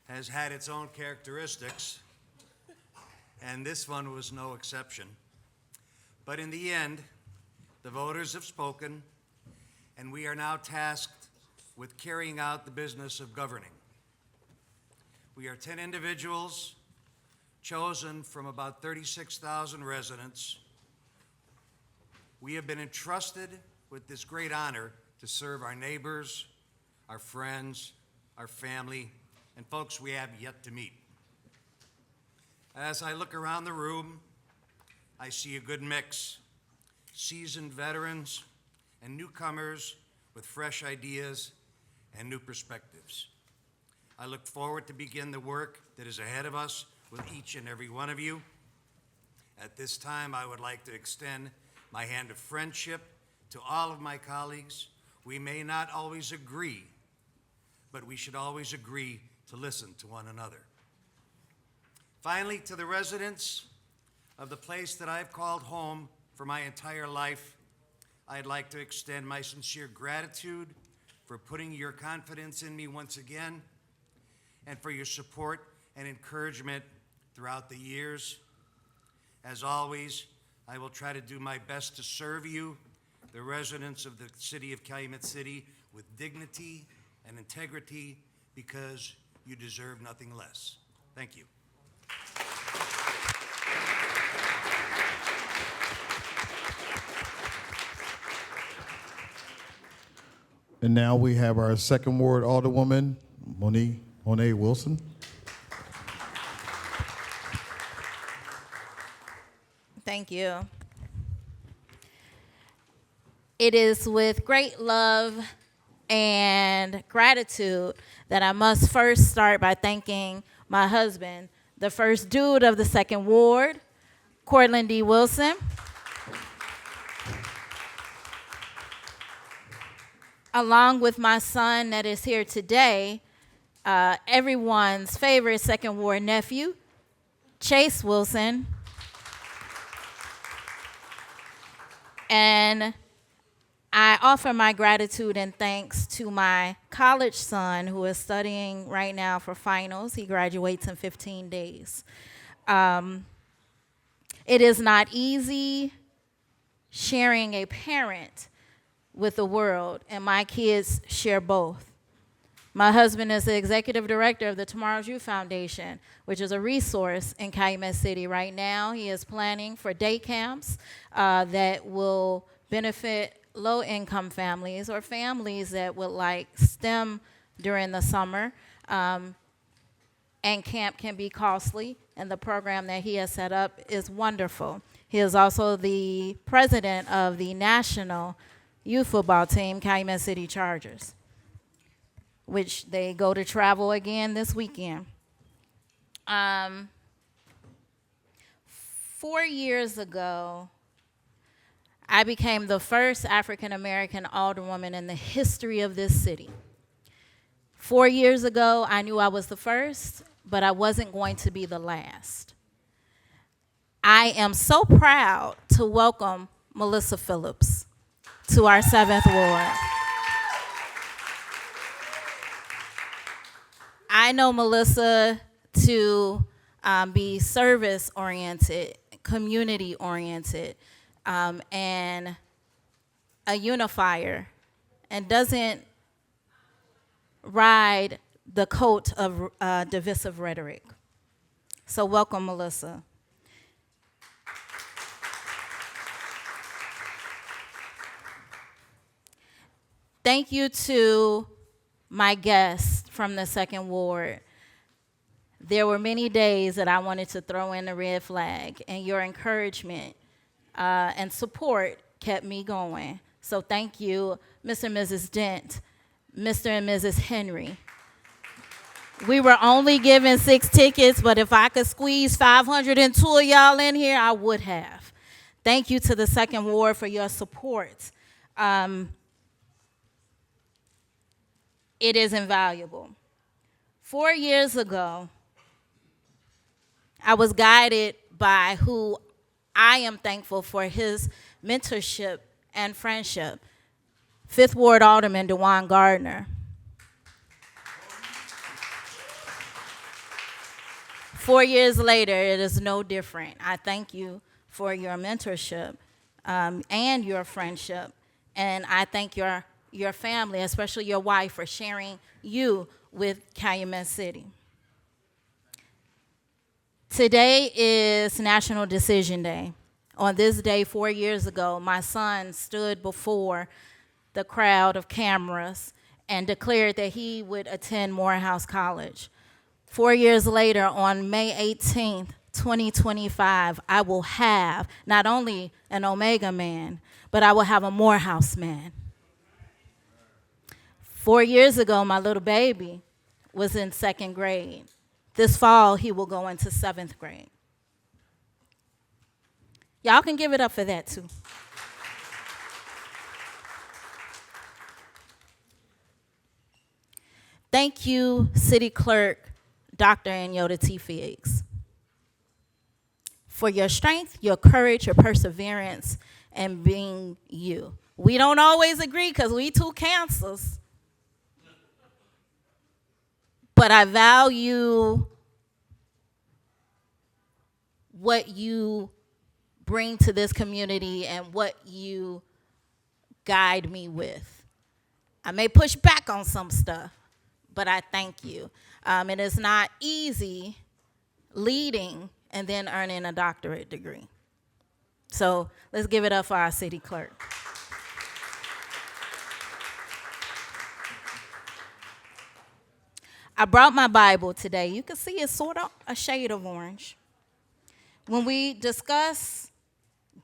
has had its own characteristics, and this one was no exception. But in the end, the voters have spoken, and we are now tasked with carrying out the business of governing. We are 10 individuals chosen from about 36,000 residents. We have been entrusted with this great honor to serve our neighbors, our friends, our family, and folks we have yet to meet. As I look around the room, I see a good mix: seasoned veterans and newcomers with fresh ideas and new perspectives. I look forward to begin the work that is ahead of us with each and every one of you. At this time, I would like to extend my hand of friendship to all of my colleagues. We may not always agree, but we should always agree to listen to one another. Finally, to the residents of the place that I've called home for my entire life, I'd like to extend my sincere gratitude for putting your confidence in me once again, and for your support and encouragement throughout the years. As always, I will try to do my best to serve you, the residents of the city of Calumet City, with dignity and integrity, because you deserve nothing less. Thank you. And now we have our second ward alderwoman, Monet Wilson. Thank you. It is with great love and gratitude that I must first start by thanking my husband, the first dude of the second ward, Cortland D. Wilson. Along with my son that is here today, everyone's favorite second ward nephew, Chase Wilson. And I offer my gratitude and thanks to my college son who is studying right now for finals. He graduates in 15 days. It is not easy sharing a parent with the world, and my kids share both. My husband is the executive director of the Tomorrow's Youth Foundation, which is a resource in Calumet City. Right now, he is planning for day camps that will benefit low-income families or families that would like STEM during the summer. And camp can be costly, and the program that he has set up is wonderful. He is also the president of the national youth football team, Calumet City Chargers, which they go to travel again this weekend. 4 years ago, I became the first African-American alderwoman in the history of this city. 4 years ago, I knew I was the first, but I wasn't going to be the last. I am so proud to welcome Melissa Phillips to our 7th ward. I know Melissa to be service-oriented, community-oriented, and a unifier, and doesn't ride the coat of divisive rhetoric. So welcome, Melissa. Thank you to my guests from the Second Ward. There were many days that I wanted to throw in the red flag, and your encouragement and support kept me going. So thank you, Mr. and Mrs. Dent, Mr. and Mrs. Henry. We were only given 6 tickets, but if I could squeeze 502 of y'all in here, I would have. Thank you to the Second Ward for your support. It is invaluable. 4 years ago, I was guided by who I am thankful for his mentorship and friendship, 5th Ward Alderman DeJuan Gardner. 4 years later, it is no different. I thank you for your mentorship and your friendship, and I thank your family, especially your wife, for sharing you with Calumet City. Today is National Decision Day. On this day 4 years ago, my son stood before the crowd of cameras and declared that he would attend Morehouse College. 4 years later, on May 18th, 2025, I will have not only an Omega man, but I will have a Morehouse man. 4 years ago, my little baby was in 2nd grade. This fall, he will go into 7th grade. Y'all can give it up for that, too. Thank you, City Clerk Dr. Anyota T. Figs, for your strength, your courage, your perseverance, and being you. We don't always agree because we two cancers. But I value what you bring to this community and what you guide me with. I may push back on some stuff, but I thank you. It is not easy leading and then earning a doctorate degree. So let's give it up for our city clerk. I brought my Bible today. You can see it's sort of a shade of orange. When we discuss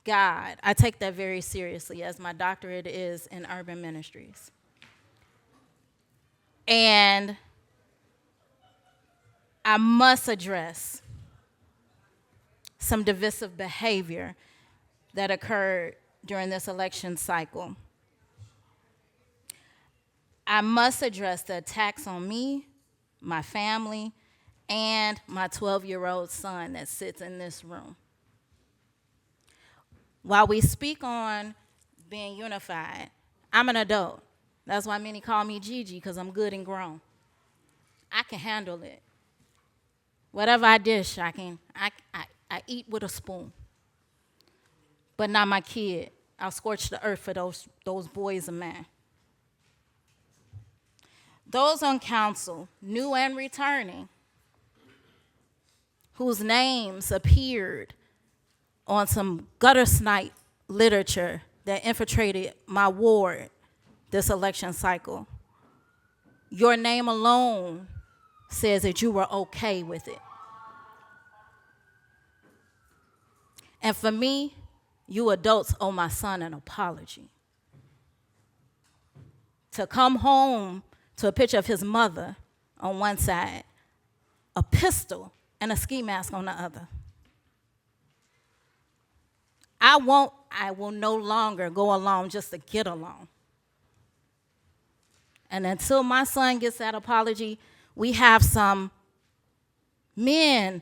God, I take that very seriously, as my doctorate is in urban ministries. And I must address some divisive behavior that occurred during this election cycle. I must address the attacks on me, my family, and my 12-year-old son that sits in this room. While we speak on being unified, I'm an adult. That's why many call me Gigi, because I'm good and grown. I can handle it. Whatever I dish, I eat with a spoon. But not my kid. I'll scorch the earth for those boys and men. Those on council, new and returning, whose names appeared on some gutter snipe literature that infiltrated my ward this election cycle. Your name alone says that you were okay with it. And for me, you adults owe my son an apology. To come home to a picture of his mother on one side, a pistol and a ski mask on the other. I will no longer go along just to get along. And until my son gets that apology, we have some men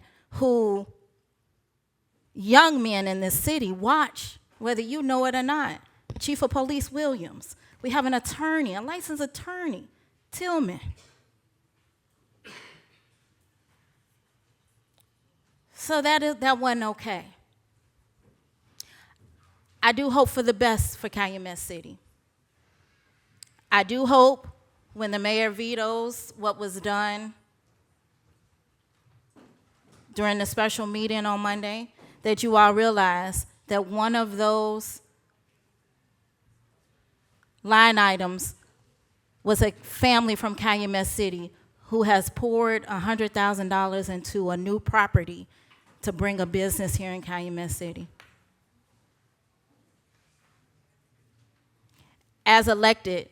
young men in this city, watch, whether you know it or not. Chief of Police Williams. We have an attorney, a licensed attorney, Tillman. So that wasn't okay. I do hope for the best for Calumet City. I do hope when the mayor vetoes what was done during the special meeting on Monday, that you all realize that one of those line items was a family from Calumet City who has poured $100,000 into a new property to bring a business here in Calumet City. As elected,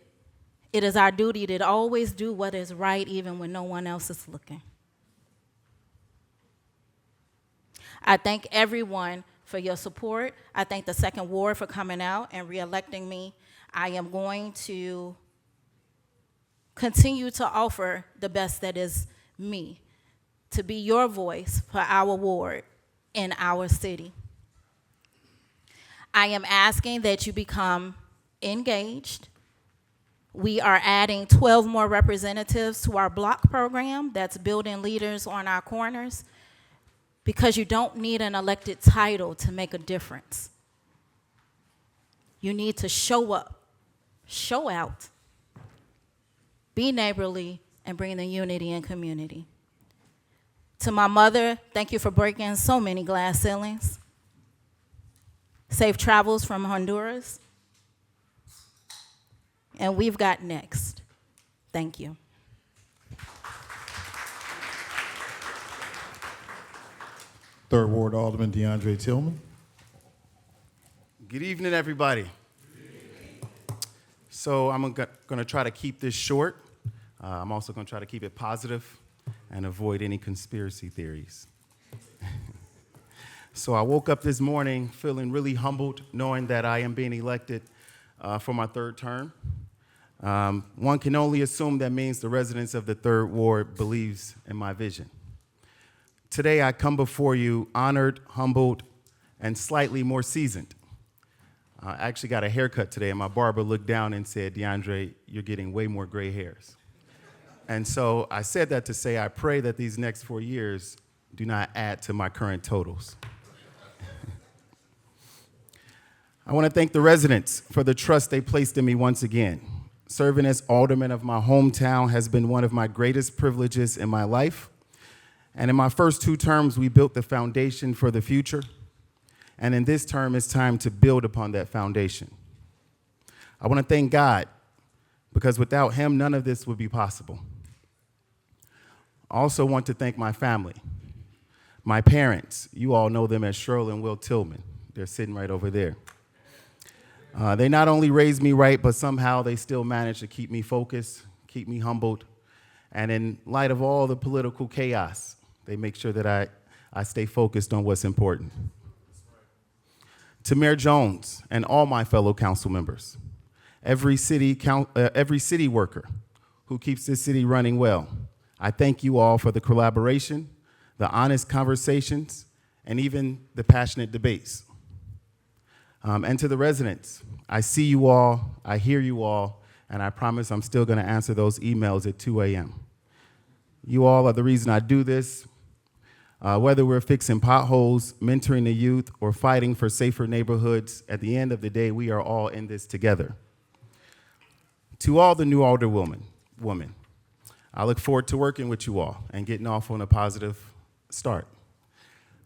it is our duty to always do what is right even when no one else is looking. I thank everyone for your support. I thank the Second Ward for coming out and re-electing me. I am going to continue to offer the best that is me, to be your voice for our ward in our city. I am asking that you become engaged. We are adding 12 more representatives to our block program that's building leaders on our corners, because you don't need an elected title to make a difference. You need to show up, show out, be neighborly, and bring the unity and community. To my mother, thank you for breaking so many glass ceilings. Safe travels from Honduras. And we've got next. Thank you. Third Ward Alderman DeAndre Tillman. Good evening, everybody. So I'm going to try to keep this short. I'm also going to try to keep it positive and avoid any conspiracy theories. So I woke up this morning feeling really humbled, knowing that I am being elected for my third term. One can only assume that means the residents of the Third Ward believes in my vision. Today I come before you honored, humbled, and slightly more seasoned. I actually got a haircut today, and my barber looked down and said, DeAndre, you're getting way more gray hairs. And so I said that to say I pray that these next 4 years do not add to my current totals. I want to thank the residents for the trust they placed in me once again. Serving as alderman of my hometown has been one of my greatest privileges in my life. And in my first 2 terms, we built the foundation for the future. And in this term, it's time to build upon that foundation. I want to thank God, because without him, none of this would be possible. I also want to thank my family, my parents. You all know them as Shirley and Will Tillman. They're sitting right over there. They not only raised me right, but somehow they still managed to keep me focused, keep me humbled. And in light of all the political chaos, they make sure that I stay focused on what's important. To Mayor Jones and all my fellow council members, every city worker who keeps this city running well, I thank you all for the collaboration, the honest conversations, and even the passionate debates. And to the residents, I see you all, I hear you all, and I promise I'm still going to answer those emails at 2 a.m. You all are the reason I do this. Whether we're fixing potholes, mentoring the youth, or fighting for safer neighborhoods, at the end of the day, we are all in this together. To all the new alderwomen, I look forward to working with you all and getting off on a positive start.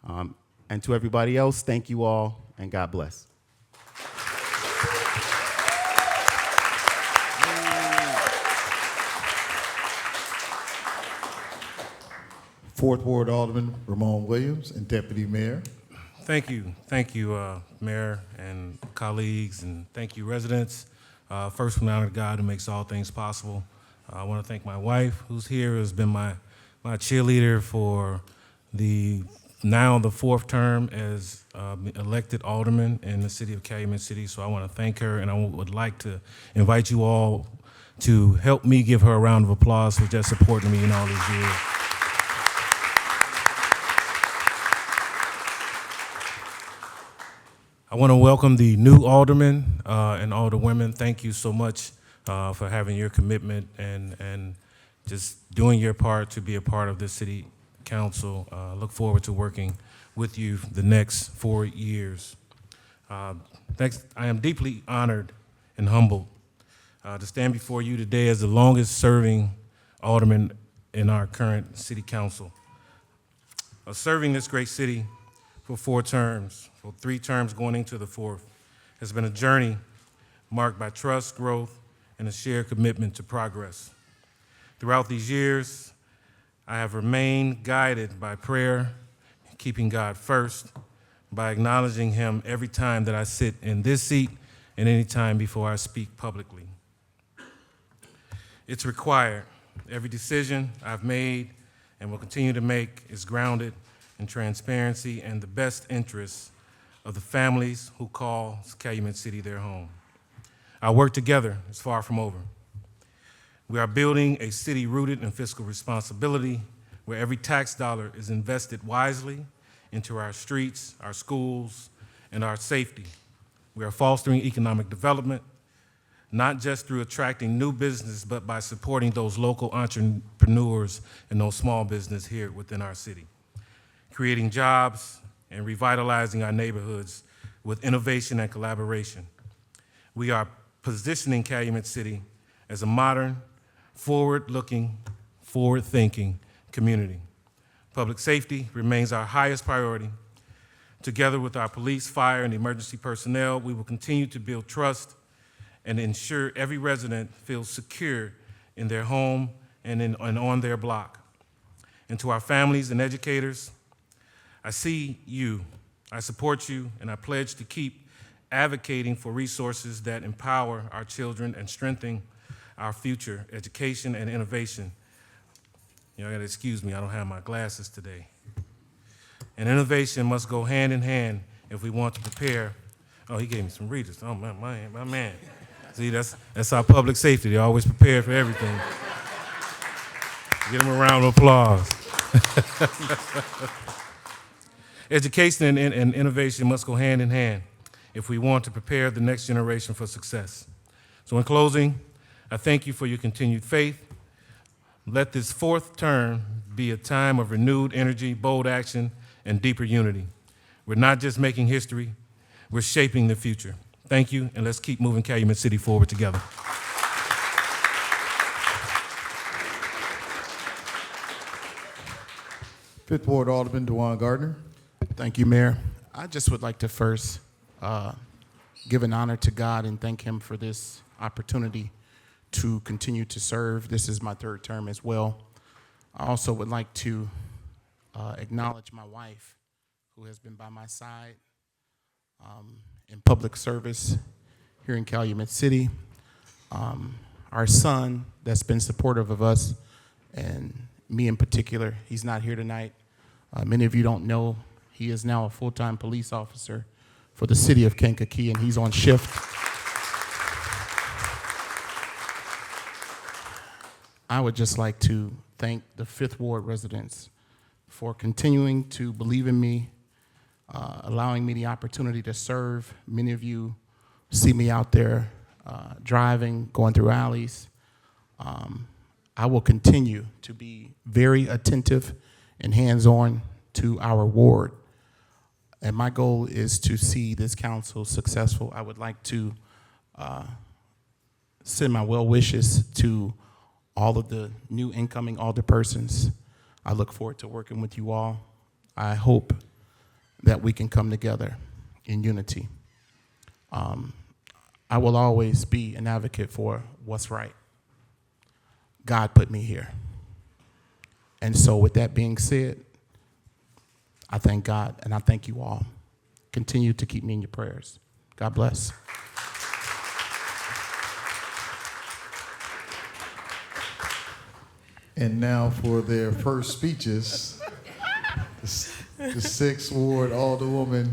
And to everybody else, thank you all, and God bless. Fourth Ward Alderman Ramon Williams and Deputy Mayor. Thank you, Mayor and colleagues, and thank you, residents. First, from honor to God who makes all things possible. I want to thank my wife, who's here, who's been my cheerleader for now the 4th term as elected alderman in the city of Calumet City. So I want to thank her, and I would like to invite you all to help me give her a round of applause for just supporting me in all these years. I want to welcome the new aldermen and alderwomen. Thank you so much for having your commitment and just doing your part to be a part of this city council. Look forward to working with you the next 4 years. Next, I am deeply honored and humbled to stand before you today as the longest serving alderman in our current city council. Serving this great city for 4 terms, for 3 terms going into the 4th, has been a journey marked by trust, growth, and a shared commitment to progress. Throughout these years, I have remained guided by prayer, keeping God first, by acknowledging Him every time that I sit in this seat and any time before I speak publicly. It's required. Every decision I've made and will continue to make is grounded in transparency and the best interests of the families who call Calumet City their home. Our work together is far from over. We are building a city rooted in fiscal responsibility, where every tax dollar is invested wisely into our streets, our schools, and our safety. We are fostering economic development, not just through attracting new business, but by supporting those local entrepreneurs and those small business here within our city, creating jobs and revitalizing our neighborhoods with innovation and collaboration. We are positioning Calumet City as a modern, forward-looking, forward-thinking community. Public safety remains our highest priority. Together with our police, fire, and emergency personnel, we will continue to build trust and ensure every resident feels secure in their home and on their block. And to our families and educators, I see you, I support you, and I pledge to keep advocating for resources that empower our children and strengthen our future education and innovation. You know, I gotta excuse me, I don't have my glasses today. And innovation must go hand in hand if we want to prepare. Oh, he gave me some readers. Oh, my man. See, that's our public safety. They're always prepared for everything. Give them a round of applause. Education and innovation must go hand in hand if we want to prepare the next generation for success. So in closing, I thank you for your continued faith. Let this fourth term be a time of renewed energy, bold action, and deeper unity. We're not just making history, we're shaping the future. Thank you, and let's keep moving Calumet City forward together. Fifth Ward Alderman DeJuan Gardner. Thank you, Mayor. I just would like to first give an honor to God and thank Him for this opportunity to continue to serve. This is my third term as well. I also would like to acknowledge my wife, who has been by my side in public service here in Calumet City. Our son that's been supportive of us, and me in particular. He's not here tonight. Many of you don't know, he is now a full-time police officer for the city of Kankakee, and he's on shift. I would just like to thank the Fifth Ward residents for continuing to believe in me, allowing me the opportunity to serve. Many of you see me out there driving, going through alleys. I will continue to be very attentive and hands-on to our ward. And my goal is to see this council successful. I would like to send my well wishes to all of the new incoming alderpersons. I look forward to working with you all. I hope that we can come together in unity. I will always be an advocate for what's right. God put me here. And so with that being said, I thank God and I thank you all. Continue to keep me in your prayers. God bless. And now for their first speeches, the Sixth Ward Alderwoman,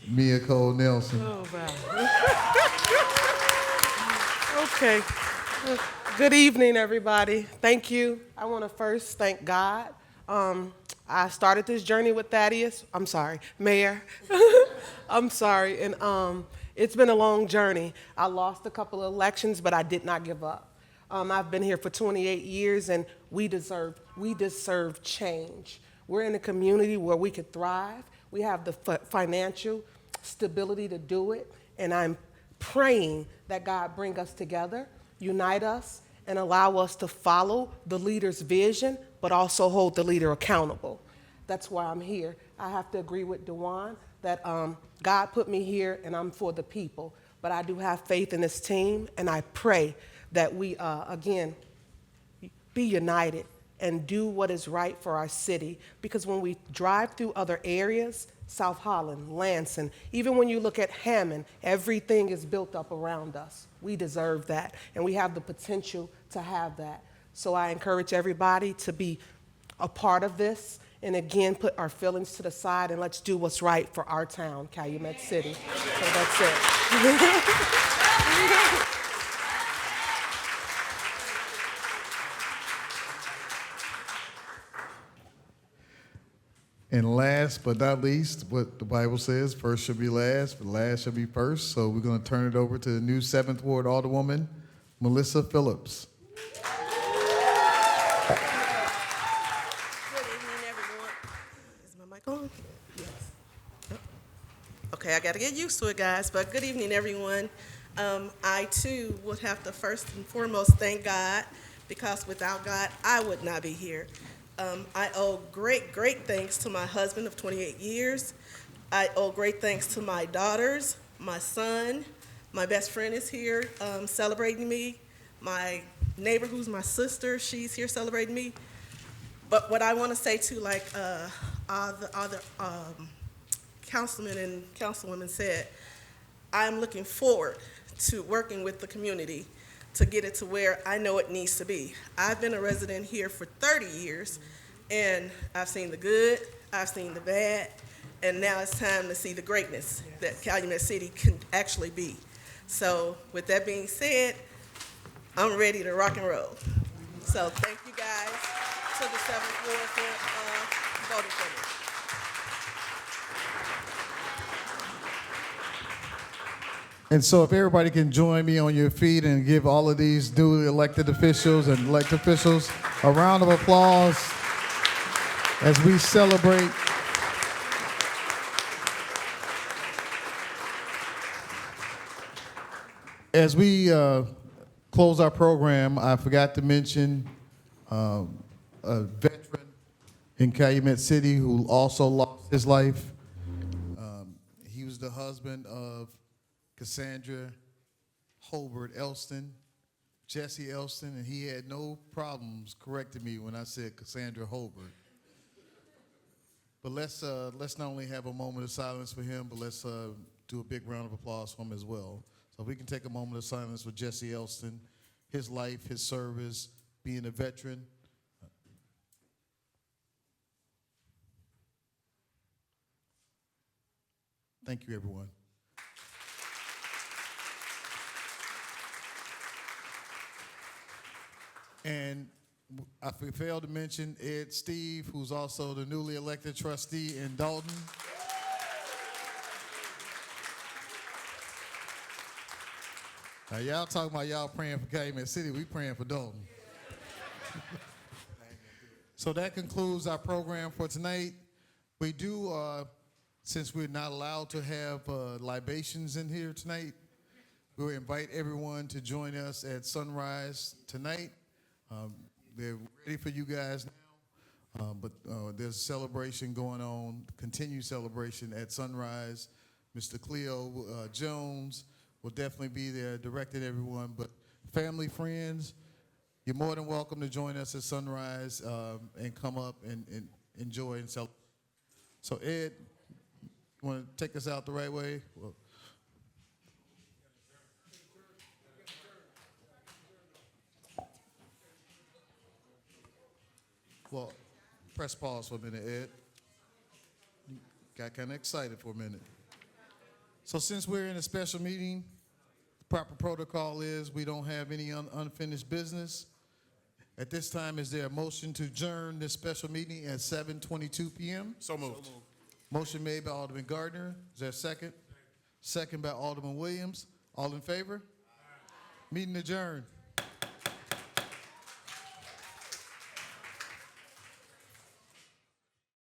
Mia Cole Nelson. Oh, wow. Okay. Good evening, everybody. Thank you. I want to first thank God. I started this journey with Thaddeus. I'm sorry, Mayor. I'm sorry. And it's been a long journey. I lost a couple of elections, but I did not give up. I've been here for 28 years, and we deserve change. We're in a community where we could thrive. We have the financial stability to do it, and I'm praying that God bring us together, unite us, and allow us to follow the leader's vision, but also hold the leader accountable. That's why I'm here. I have to agree with DeJuan that God put me here, and I'm for the people. But I do have faith in this team, and I pray that we, again, be united and do what is right for our city. Because when we drive through other areas, South Holland, Lansing, even when you look at Hammond, everything is built up around us. We deserve that, and we have the potential to have that. So I encourage everybody to be a part of this, and again, put our feelings to the side, and let's do what's right for our town, Calumet City. So that's it. And last but not least, what the Bible says, first shall be last, but last shall be first. So we're going to turn it over to the new 7th Ward Alderwoman, Melissa Phillips. Good evening, everyone. Is my mic on? Yes. Yep. Okay, I got to get used to it, guys, but good evening, everyone. I, too, would have to first and foremost thank God, because without God, I would not be here. I owe great thanks to my husband of 28 years. I owe great thanks to my daughters, my son, my best friend is here celebrating me, my neighbor who's my sister, she's here celebrating me. But what I want to say to all the other councilmen and councilwomen said, I'm looking forward to working with the community to get it to where I know it needs to be. I've been a resident here for 30 years, and I've seen the good, I've seen the bad, and now it's time to see the greatness that Calumet City can actually be. So with that being said, I'm ready to rock and roll. So thank you guys to the 7th Ward for voting for me. And so if everybody can join me on your feet and give all of these duly elected officials and elected officials a round of applause as we celebrate as we close our program. I forgot to mention a veteran in Calumet City who also lost his life. He was the husband of Cassandra Holbert Elston, Jesse Elston, and he had no problems correcting me when I said Cassandra Holbert. But let's not only have a moment of silence for him, but let's do a big round of applause for him as well. So if we can take a moment of silence for Jesse Elston, his life, his service, being a veteran. Thank you, everyone. And I failed to mention Ed Steve, who's also the newly elected trustee in Dalton. Now, y'all talking about y'all praying for Calumet City, we praying for Dalton. So that concludes our program for tonight. We do, since we're not allowed to have libations in here tonight, we'll invite everyone to join us at sunrise tonight. They're ready for you guys now, but there's a celebration going on, continued celebration at sunrise. Mr. Cleo Jones will definitely be there, directing everyone, but family, friends, you're more than welcome to join us at sunrise and come up and enjoy and celebrate. So Ed, you want to take us out the right way? Well, press pause for a minute, Ed. You got kind of excited for a minute. So since we're in a special meeting, the proper protocol is we don't have any unfinished business. At this time, is there a motion to adjourn this special meeting at 7:22 p.m.? So moved. Motion made by Alderman Gardner. Is there a second? Second by Alderman Williams. All in favor? Meeting adjourned.